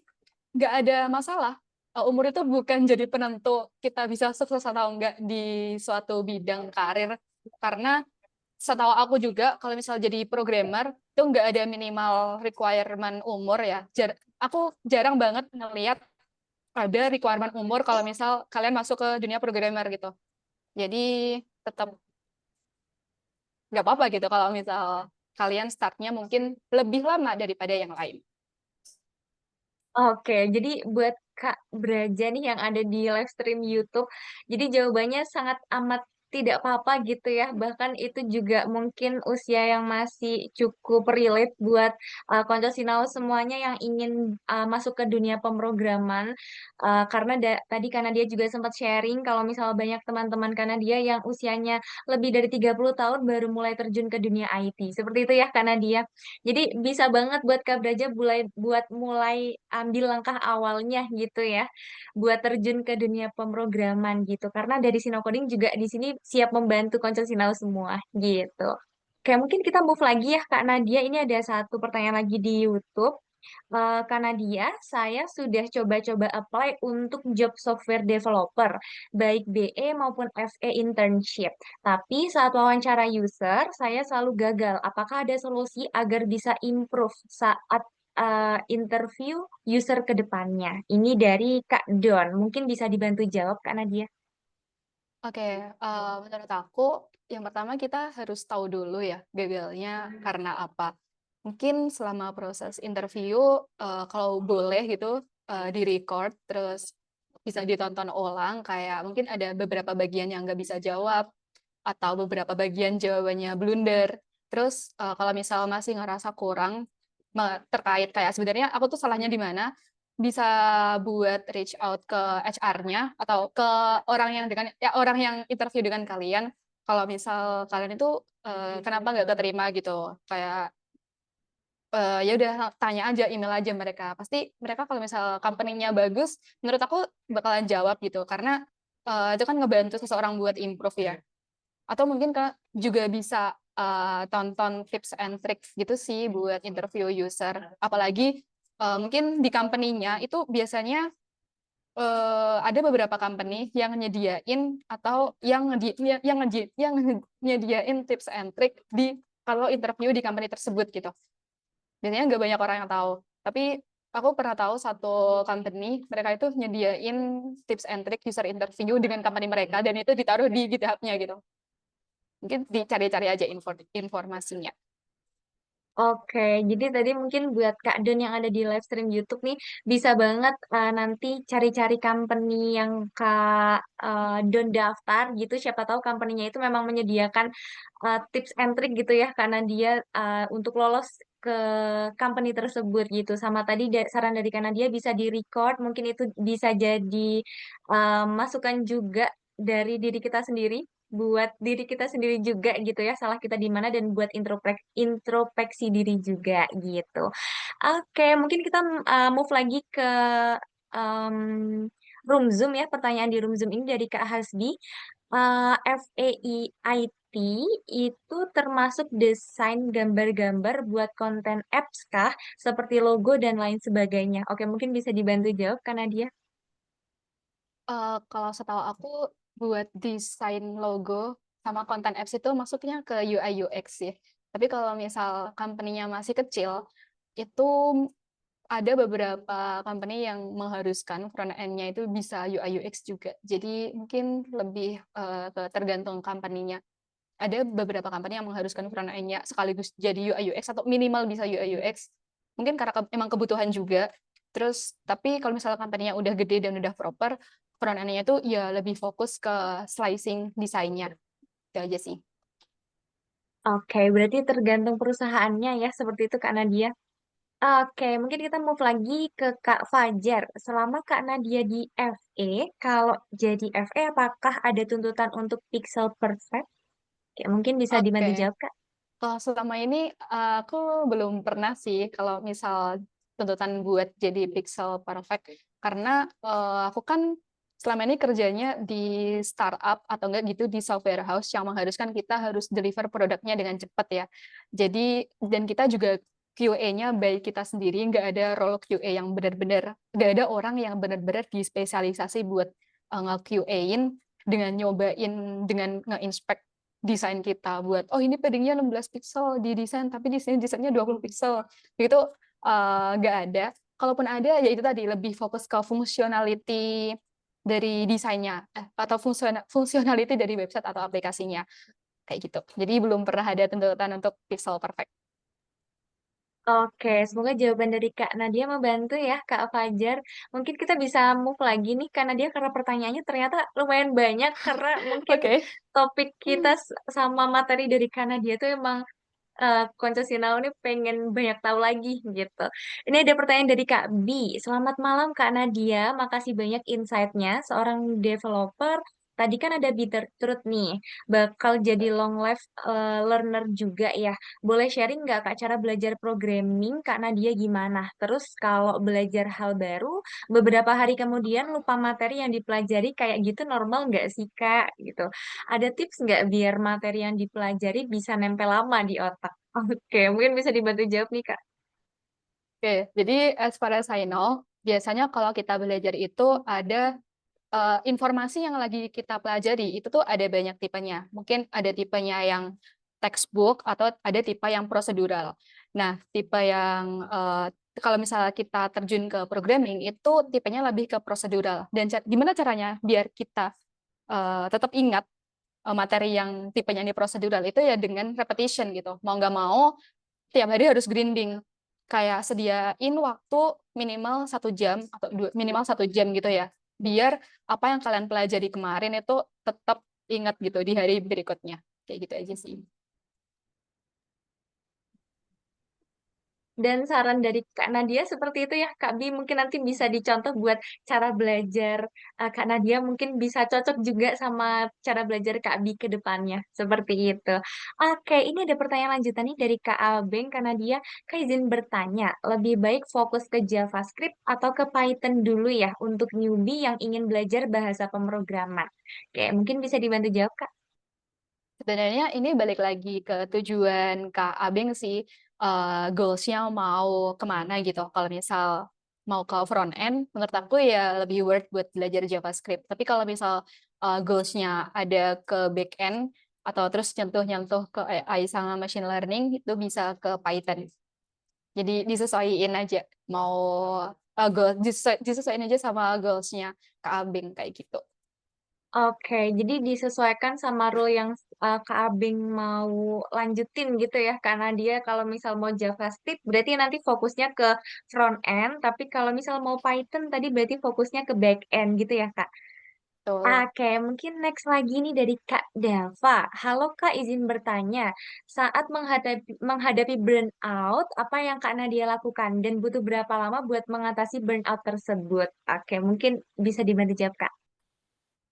nggak ada masalah. Umur itu bukan jadi penentu kita bisa sukses atau enggak di suatu bidang karir. Karena setahu aku juga kalau misal jadi programmer itu nggak ada minimal requirement umur ya. Aku jarang banget ngelihat ada requirement umur kalau misal kalian masuk ke dunia programmer gitu. Jadi tetap nggak apa-apa gitu kalau misal kalian startnya mungkin lebih lama daripada yang lain. Oke, jadi buat Kak Braja nih yang ada di live stream YouTube, jadi jawabannya sangat amat tidak apa-apa gitu ya. Bahkan itu juga mungkin usia yang masih cukup relate buat konco Sinau semuanya yang ingin masuk ke dunia pemrograman. Karena tadi karena dia juga sempat sharing kalau misalnya banyak teman-teman karena dia yang usianya lebih dari 30 tahun baru mulai terjun ke dunia IT. Seperti itu ya karena dia. Jadi bisa banget buat Kak Braja mulai ambil langkah awalnya gitu ya, buat terjun ke dunia pemrograman gitu. Karena dari Sinau Coding juga di sini siap membantu konco Sinau semua gitu. Oke, mungkin kita move lagi ya Kak Nadia. Ini ada satu pertanyaan lagi di YouTube. Kak Nadia, saya sudah coba-coba apply untuk job software developer, baik BE maupun FE internship. Tapi saat wawancara user, saya selalu gagal. Apakah ada solusi agar bisa improve saat interview user ke depannya? Ini dari Kak Don. Mungkin bisa dibantu jawab, Kak Nadia. Oke, menurut aku yang pertama kita harus tahu dulu ya gagalnya karena apa. Mungkin selama proses interview, kalau boleh gitu di-record terus bisa ditonton ulang kayak mungkin ada beberapa bagian yang nggak bisa jawab atau beberapa bagian jawabannya blunder. Terus kalau misal masih ngerasa kurang terkait kayak sebenarnya aku tuh salahnya di mana, bisa buat reach out ke HR-nya atau ke orang yang interview dengan kalian. Kalau misal kalian itu kenapa nggak keterima gitu, kayak ya udah tanya aja, email aja mereka. Pasti mereka kalau misal company-nya bagus, menurut aku bakalan jawab gitu. Karena itu kan ngebantu seseorang buat improve ya. Atau mungkin Kak juga bisa tonton tips and tricks gitu sih buat interview user. Apalagi mungkin di company-nya itu biasanya ada beberapa company yang nyediain atau yang nyediain tips and trick di kalau interview di company tersebut gitu. Biasanya nggak banyak orang yang tahu. Tapi aku pernah tahu satu company, mereka itu nyediain tips and trick user interview dengan company mereka, dan itu ditaruh di GitHub-nya gitu. Mungkin dicari-cari aja informasinya. Oke, jadi tadi mungkin buat Kak Don yang ada di live stream YouTube nih, bisa banget nanti cari-cari company yang Kak Don daftar gitu. Siapa tahu company-nya itu memang menyediakan tips and trick gitu ya, karena dia untuk lolos ke company tersebut gitu. Sama tadi saran dari Kak Nadia bisa di-record, mungkin itu bisa jadi masukan juga dari diri kita sendiri buat diri kita sendiri juga gitu ya, salah kita di mana, dan buat introspeksi diri juga gitu. Oke, mungkin kita move lagi ke um, room Zoom ya. Pertanyaan di room Zoom ini dari Kak Hasbi. FEIIT itu termasuk desain gambar-gambar buat konten apps kah? Seperti logo dan lain sebagainya. Oke, mungkin bisa dibantu jawab karena dia. Kalau setahu aku buat desain logo sama konten apps itu masuknya ke UI UX ya. Tapi kalau misal company-nya masih kecil, itu ada beberapa company yang mengharuskan front end-nya itu bisa UI UX juga. Jadi mungkin lebih tergantung company-nya. Ada beberapa company yang mengharuskan front end-nya sekaligus jadi UI UX atau minimal bisa UI UX. Mungkin karena emang kebutuhan juga. Terus tapi kalau misalnya company-nya udah gede dan udah proper, front end-nya itu ya lebih fokus ke slicing desainnya. Itu aja sih. Oke, berarti tergantung perusahaannya ya, seperti itu Kak Nadia. Oke, mungkin kita move lagi ke Kak Fajar. Selama Kak Nadia di FE, kalau jadi FE apakah ada tuntutan untuk pixel perfect? Oke, mungkin bisa dibantu Oke. jawab Kak. Kalau selama ini aku belum pernah sih kalau misal tuntutan buat jadi pixel perfect, karena aku kan selama ini kerjanya di startup atau enggak gitu di software house yang mengharuskan kita harus deliver produknya dengan cepat ya. Jadi dan kita juga QA-nya baik kita sendiri, nggak ada role QA yang benar-benar, nggak ada orang yang benar-benar dispesialisasi buat nge-QA-in dengan nyobain dengan nge-inspect desain kita buat ini paddingnya 16 pixel di desain tapi di sini desainnya 20 pixel itu nggak ada. Kalaupun ada ya itu tadi lebih fokus ke functionality dari desainnya atau functionality dari website atau aplikasinya kayak gitu. Jadi belum pernah ada tuntutan untuk pixel perfect. Oke, semoga jawaban dari Kak Nadia membantu ya, Kak Fajar. Mungkin kita bisa move lagi nih, Kak Nadia, karena pertanyaannya ternyata lumayan banyak, karena mungkin Oke. topik kita sama materi dari Kak Nadia itu emang Konco Sinau ini pengen banyak tahu lagi gitu. Ini ada pertanyaan dari Kak Bi. Selamat malam Kak Nadia, makasih banyak insight-nya. Seorang developer tadi kan ada Bitterroot nih, bakal jadi long life learner juga ya. Boleh sharing nggak Kak cara belajar programming Kak Nadia gimana? Terus kalau belajar hal baru, beberapa hari kemudian lupa materi yang dipelajari kayak gitu normal nggak sih Kak? Gitu. Ada tips nggak biar materi yang dipelajari bisa nempel lama di otak? Oke, mungkin bisa dibantu jawab nih Kak. Oke, jadi as far as I know, biasanya kalau kita belajar itu ada informasi yang lagi kita pelajari itu tuh ada banyak tipenya. Mungkin ada tipenya yang textbook atau ada tipe yang prosedural. Nah, tipe yang kalau misalnya kita terjun ke programming itu tipenya lebih ke prosedural. Dan gimana caranya biar kita tetap ingat materi yang tipenya ini prosedural itu ya dengan repetition gitu. Mau nggak mau tiap hari harus grinding. Kayak sediain waktu minimal 1 jam atau minimal 1 jam gitu ya. Biar apa yang kalian pelajari kemarin itu tetap ingat gitu di hari berikutnya. Kayak gitu aja sih. Dan saran dari Kak Nadia seperti itu ya, Kak Bi mungkin nanti bisa dicontoh buat cara belajar Kak Nadia mungkin bisa cocok juga sama cara belajar Kak Bi ke depannya. Seperti itu. Oke, ini ada pertanyaan lanjutan nih dari Kak Abeng, Kak Nadia. Kak izin bertanya, lebih baik fokus ke JavaScript atau ke Python dulu ya untuk newbie yang ingin belajar bahasa pemrograman? Oke, mungkin bisa dibantu jawab, Kak. Sebenarnya ini balik lagi ke tujuan Kak Abeng sih, goals-nya mau kemana gitu. Kalau misal mau ke front end, menurut aku ya lebih worth buat belajar JavaScript. Tapi kalau misal goals-nya ada ke back end, atau terus nyentuh-nyentuh ke AI sama machine learning, itu bisa ke Python. Jadi disesuaiin aja, mau disesuaiin aja sama goals-nya Kak Abeng kayak gitu. Oke, jadi disesuaikan sama role yang Kak Abing mau lanjutin gitu ya, karena dia kalau misal mau JavaScript berarti nanti fokusnya ke front end, tapi kalau misal mau Python tadi berarti fokusnya ke back end gitu ya Kak. Tuh. Oke, mungkin next lagi nih dari Kak Dava. Halo Kak, izin bertanya. Saat menghadapi burnout, apa yang Kak Nadia lakukan dan butuh berapa lama buat mengatasi burnout tersebut? Oke, mungkin bisa dibantu jawab Kak.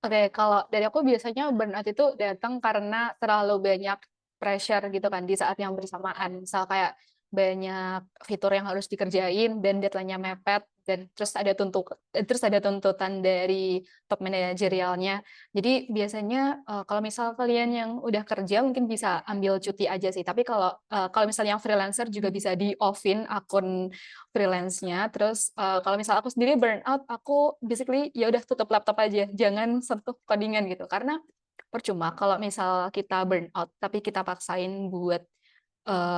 Oke, kalau dari aku biasanya burnout itu datang karena terlalu banyak pressure gitu kan di saat yang bersamaan. Misal kayak banyak fitur yang harus dikerjain dan deadline-nya mepet dan terus ada tuntutan dari top manajerialnya. Jadi biasanya kalau misal kalian yang udah kerja mungkin bisa ambil cuti aja sih. Tapi kalau misalnya yang freelancer juga bisa di offin akun freelance-nya. Terus kalau misal aku sendiri burnout, aku basically ya udah tutup laptop aja, jangan sentuh codingan gitu. Karena percuma kalau misal kita burnout tapi kita paksain buat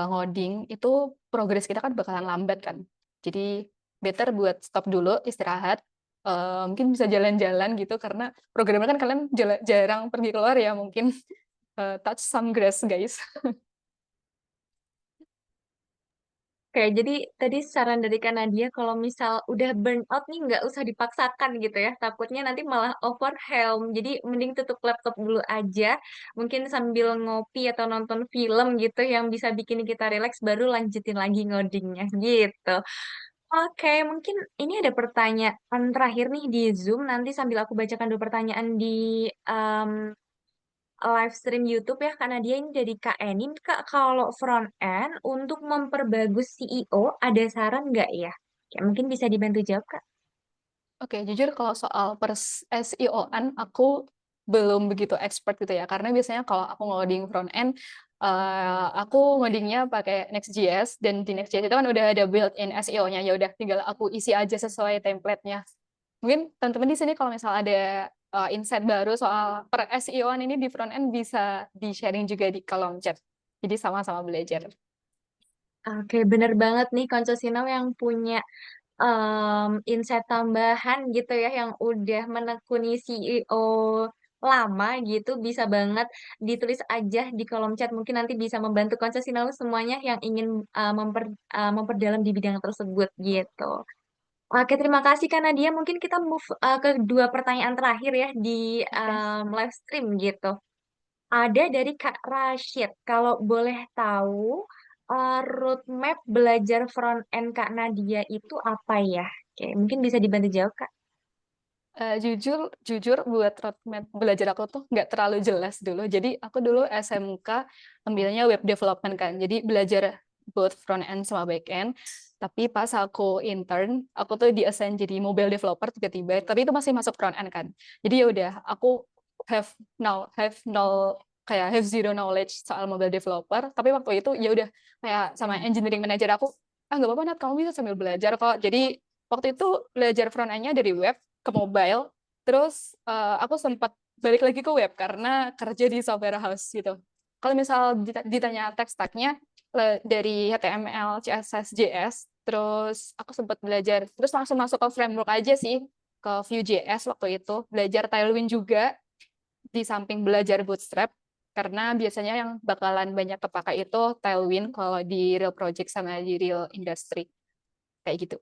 ngoding, itu progres kita kan bakalan lambat kan. Jadi better buat stop dulu, istirahat. Mungkin bisa jalan-jalan gitu karena programnya kan kalian jarang pergi keluar ya, mungkin touch some grass guys. Oke, jadi tadi saran dari Kak Nadia kalau misal udah burn out nih nggak usah dipaksakan gitu ya. Takutnya nanti malah overwhelm. Jadi mending tutup laptop dulu aja. Mungkin sambil ngopi atau nonton film gitu yang bisa bikin kita rileks baru lanjutin lagi ngodingnya gitu. Oke, mungkin ini ada pertanyaan terakhir nih di Zoom. Nanti sambil aku bacakan dulu pertanyaan di live stream YouTube ya, karena dia ini dari Kak Enin. Kak, kalau front end untuk memperbagus CEO, ada saran nggak ya? Kayak mungkin bisa dibantu jawab, Kak. Oke, jujur kalau soal SEO-an aku belum begitu expert gitu ya. Karena biasanya kalau aku ngoding front end, aku ngodingnya pakai Next.js dan di Next.js itu kan udah ada built-in SEO-nya. Ya udah tinggal aku isi aja sesuai template-nya. Mungkin teman-teman di sini kalau misal ada insight baru soal per SEO-an ini di front end bisa di-sharing juga di kolom chat. Jadi sama-sama belajar. Oke, bener banget nih Konco Sinau yang punya insight tambahan gitu ya, yang udah menekuni CEO lama gitu, bisa banget ditulis aja di kolom chat. Mungkin nanti bisa membantu Konco Sinau semuanya yang ingin memperdalam di bidang tersebut gitu. Oke, terima kasih Kak Nadia. Mungkin kita move ke dua pertanyaan terakhir ya di Oke. live stream gitu. Ada dari Kak Rashid. Kalau boleh tahu, roadmap belajar front end Kak Nadia itu apa ya? Oke, mungkin bisa dibantu jawab Kak. Jujur, jujur buat roadmap belajar aku tuh nggak terlalu jelas dulu. Jadi aku dulu SMK ambilnya web development kan. Jadi belajar both front end sama back end. Tapi pas aku intern, aku tuh di-assign jadi mobile developer tiba-tiba. Tapi itu masih masuk front end kan. Jadi ya udah, aku have no kayak have zero knowledge soal mobile developer. Tapi waktu itu ya udah kayak sama engineering manager aku, nggak apa-apa Nat, kamu bisa sambil belajar kok. Jadi waktu itu belajar front end-nya dari web ke mobile, terus aku sempat balik lagi ke web karena kerja di software house gitu. Kalau misal ditanya tech stack-nya dari HTML, CSS, JS, terus aku sempat belajar, terus langsung masuk ke framework aja sih, ke Vue.js waktu itu, belajar Tailwind juga, di samping belajar Bootstrap, karena biasanya yang bakalan banyak kepakai itu Tailwind kalau di real project sama di real industry, kayak gitu.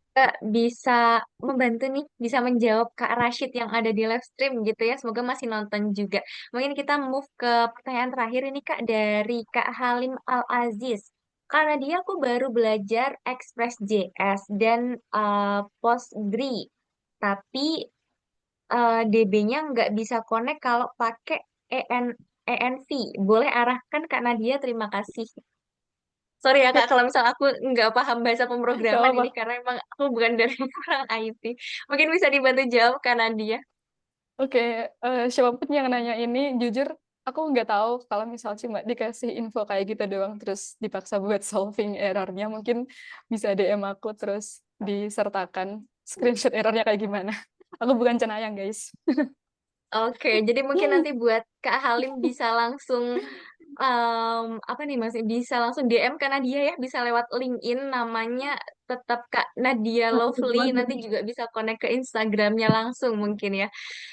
Kak bisa membantu nih, bisa menjawab Kak Rashid yang ada di live stream gitu ya. Semoga masih nonton juga. Mungkin kita move ke pertanyaan terakhir ini Kak dari Kak Halim Al-Aziz. Karena dia aku baru belajar Express.js dan Postgre, tapi DB-nya nggak bisa connect kalau pakai ENV. Boleh arahkan Kak Nadia? Terima kasih. Sorry ya Kak, kalau misal aku nggak paham bahasa Gak pemrograman apa-apa. ini karena emang aku bukan dari orang IT. Mungkin bisa dibantu jawab Kak Nadia. Oke, siapapun yang nanya ini, jujur aku nggak tahu kalau misal cuma dikasih info kayak gitu doang, terus dipaksa buat solving errornya, mungkin bisa DM aku terus disertakan screenshot errornya kayak gimana. Aku bukan cenayang, guys. Oke, jadi mungkin nanti buat Kak Halim bisa langsung apa nih Mas? Bisa langsung DM ke Nadia ya, bisa lewat LinkedIn namanya tetap Kak Nadia Lovely. Nanti juga bisa connect ke Instagramnya langsung mungkin ya.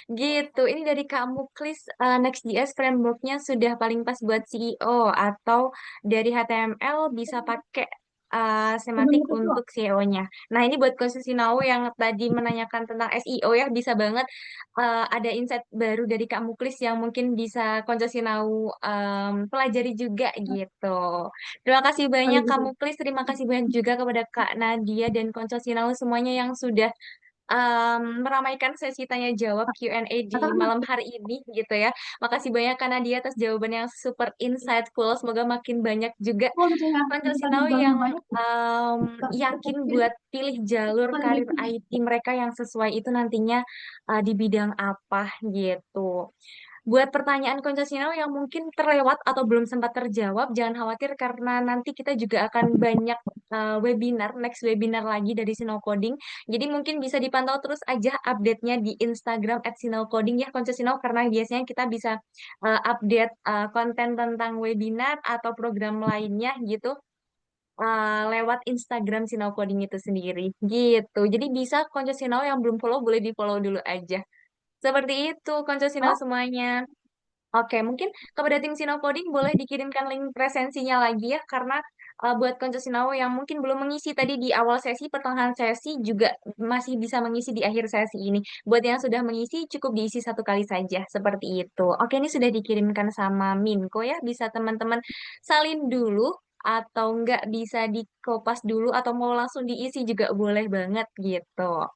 Gitu. Ini dari Kak Muklis, Next.js frameworknya sudah paling pas buat CEO atau dari HTML bisa pakai semantik untuk CEO-nya. Nah, ini buat Coach Sinau yang tadi menanyakan tentang SEO ya, bisa banget ada insight baru dari Kak Muklis yang mungkin bisa Konco Sinau pelajari juga gitu. Terima kasih banyak Kak Muklis, terima kasih banyak juga kepada Kak Nadia dan Konco Sinau semuanya yang sudah meramaikan sesi tanya jawab Q&A di malam hari ini gitu ya. Makasih banyak Kak Nadia atas jawaban yang super insightful. Semoga makin banyak juga Sinau yang yakin buat pilih jalur karir IT mereka yang sesuai itu nantinya di bidang apa gitu. Buat pertanyaan Sinau yang mungkin terlewat atau belum sempat terjawab, jangan khawatir karena nanti kita juga akan banyak next webinar lagi dari Sinau Coding. Jadi mungkin bisa dipantau terus aja update-nya di Instagram @sinau_coding ya Sinau, karena biasanya kita bisa update konten tentang webinar atau program lainnya gitu lewat Instagram Sinau Coding itu sendiri gitu. Jadi bisa konco Sinau yang belum follow boleh di-follow dulu aja. Seperti itu konco Sinau semuanya. Oke, mungkin kepada tim Sinau Coding boleh dikirimkan link presensinya lagi ya, karena buat konco Sinau yang mungkin belum mengisi tadi di awal sesi, pertengahan sesi juga masih bisa mengisi di akhir sesi ini. Buat yang sudah mengisi, cukup diisi satu kali saja, seperti itu. Oke, ini sudah dikirimkan sama Minko ya, bisa teman-teman salin dulu, atau enggak bisa dikopas dulu, atau mau langsung diisi juga boleh banget gitu.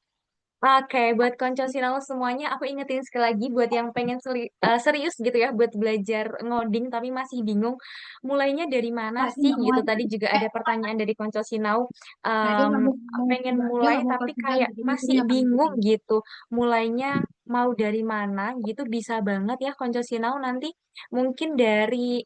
Oke, buat konco sinau semuanya, aku ingetin sekali lagi buat yang pengen serius gitu ya, buat belajar ngoding tapi masih bingung, mulainya dari mana sih gitu. Tadi juga ada pertanyaan dari konco sinau, em, pengen mulai tapi kayak masih bingung gitu, mulainya mau dari mana gitu, bisa banget ya konco sinau nanti. Mungkin dari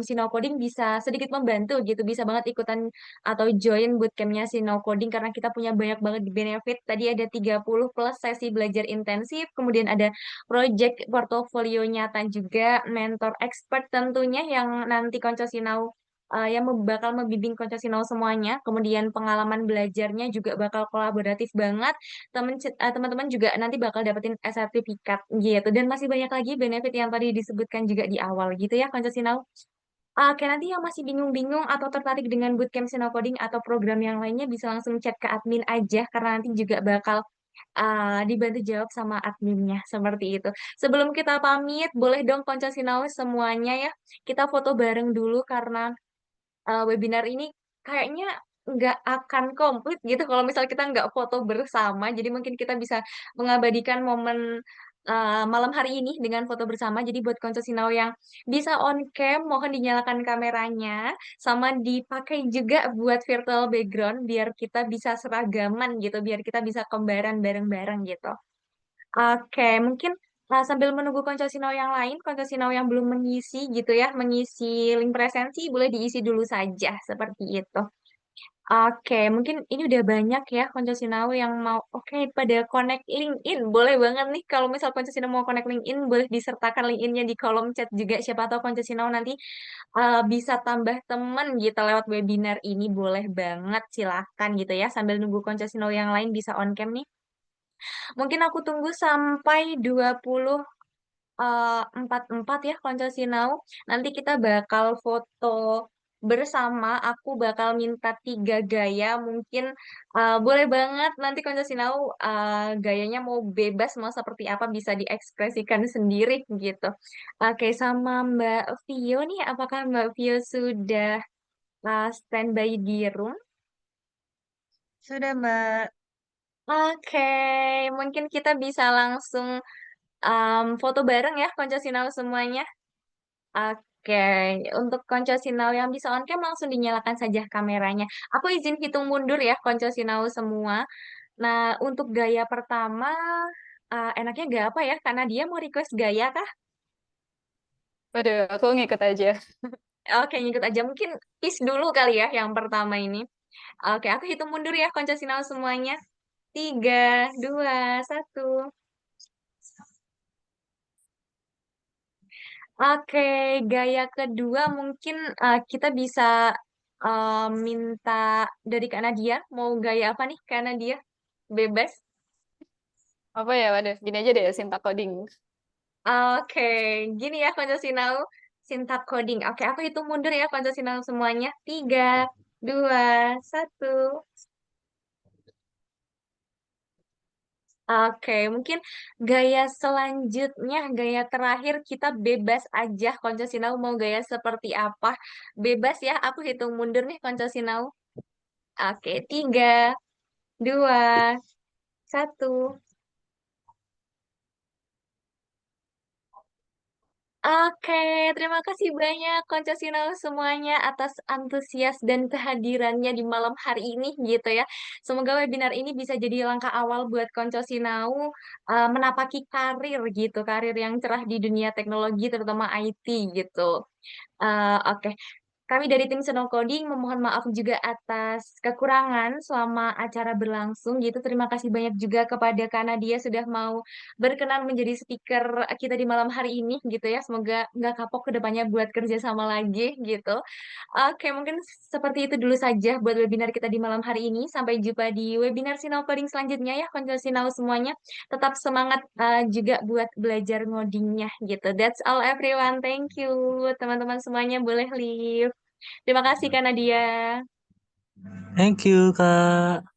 Sinau Coding bisa sedikit membantu gitu, bisa banget ikutan atau join bootcampnya Sinau Coding karena kita punya banyak banget di benefit. Tadi ada 30 plus sesi belajar intensif, kemudian ada project portofolio nyata juga, mentor expert tentunya yang nanti Konco Sinau yang bakal membimbing Konco Sinau semuanya. Kemudian pengalaman belajarnya juga bakal kolaboratif banget. Teman-teman juga nanti bakal dapetin sertifikat gitu. Dan masih banyak lagi benefit yang tadi disebutkan juga di awal gitu ya Konco Sinau. Oke, nanti yang masih bingung-bingung atau tertarik dengan bootcamp Sino Coding atau program yang lainnya bisa langsung chat ke admin aja karena nanti juga bakal dibantu jawab sama adminnya seperti itu. Sebelum kita pamit, boleh dong Konco Sinau semuanya ya kita foto bareng dulu karena webinar ini kayaknya nggak akan komplit gitu kalau misal kita nggak foto bersama. Jadi mungkin kita bisa mengabadikan momen malam hari ini dengan foto bersama. Jadi buat konco Sinau yang bisa on cam, mohon dinyalakan kameranya, sama dipakai juga buat virtual background biar kita bisa seragaman gitu, biar kita bisa kembaran bareng-bareng gitu. Oke, mungkin sambil menunggu konco Sinau yang lain, konco Sinau yang belum mengisi gitu ya, mengisi link presensi boleh diisi dulu saja seperti itu. Oke, mungkin ini udah banyak ya konco Sinau yang mau oke pada connect LinkedIn. Boleh banget nih kalau misal konco Sinau mau connect LinkedIn, boleh disertakan LinkedIn-nya di kolom chat juga. Siapa tahu konco Sinau nanti bisa tambah temen gitu lewat webinar ini. Boleh banget, silahkan gitu ya. Sambil nunggu konco Sinau yang lain bisa on cam nih. Mungkin aku tunggu sampai 44 ya konco Sinau. Nanti kita bakal foto bersama. Aku bakal minta 3 gaya. Mungkin boleh banget nanti konco Sinau gayanya mau bebas, mau seperti apa bisa diekspresikan sendiri gitu. Oke, sama Mbak Vio nih. Apakah Mbak Vio sudah standby di room? Sudah, Mbak. Oke, mungkin kita bisa langsung foto bareng ya konco Sinau semuanya. Oke, untuk konco Sinau yang bisa on cam langsung dinyalakan saja kameranya. Aku izin hitung mundur ya konco Sinau semua. Nah, untuk gaya pertama, enaknya gaya apa ya? Karena dia mau request gaya kah? Waduh, aku ngikut aja. Oke, ngikut aja. Mungkin is dulu kali ya yang pertama ini. Oke, aku hitung mundur ya konco Sinau semuanya. 3, 2, 1. Oke, gaya kedua mungkin kita bisa minta dari Kak Nadia. Mau gaya apa nih Kak Nadia? Bebas. Apa ya, waduh, gini aja deh, Sinta Coding. Oke, gini ya Konco Sinau. Syntax coding. Oke, aku hitung mundur ya Konco Sinau semuanya. 3, 2, 1. Oke, mungkin gaya selanjutnya, gaya terakhir kita bebas aja Konco Sinau mau gaya seperti apa. Bebas ya, aku hitung mundur nih Konco Sinau. Oke, 3, 2, 1. Oke, terima kasih banyak Konco Sinau semuanya atas antusias dan kehadirannya di malam hari ini gitu ya. Semoga webinar ini bisa jadi langkah awal buat Konco Sinau menapaki karir gitu, karir yang cerah di dunia teknologi terutama IT gitu. Oke, kami dari tim Seno Coding memohon maaf juga atas kekurangan selama acara berlangsung gitu. Terima kasih banyak juga kepada Kak Nadia sudah mau berkenan menjadi speaker kita di malam hari ini gitu ya. Semoga nggak kapok ke depannya buat kerja sama lagi gitu. Oke, mungkin seperti itu dulu saja buat webinar kita di malam hari ini. Sampai jumpa di webinar Sinau Coding selanjutnya ya, konco Sinau semuanya. Tetap semangat juga buat belajar ngodingnya gitu. That's all everyone. Thank you. Teman-teman semuanya boleh leave. Terima kasih Kak Nadia. Thank you, Kak.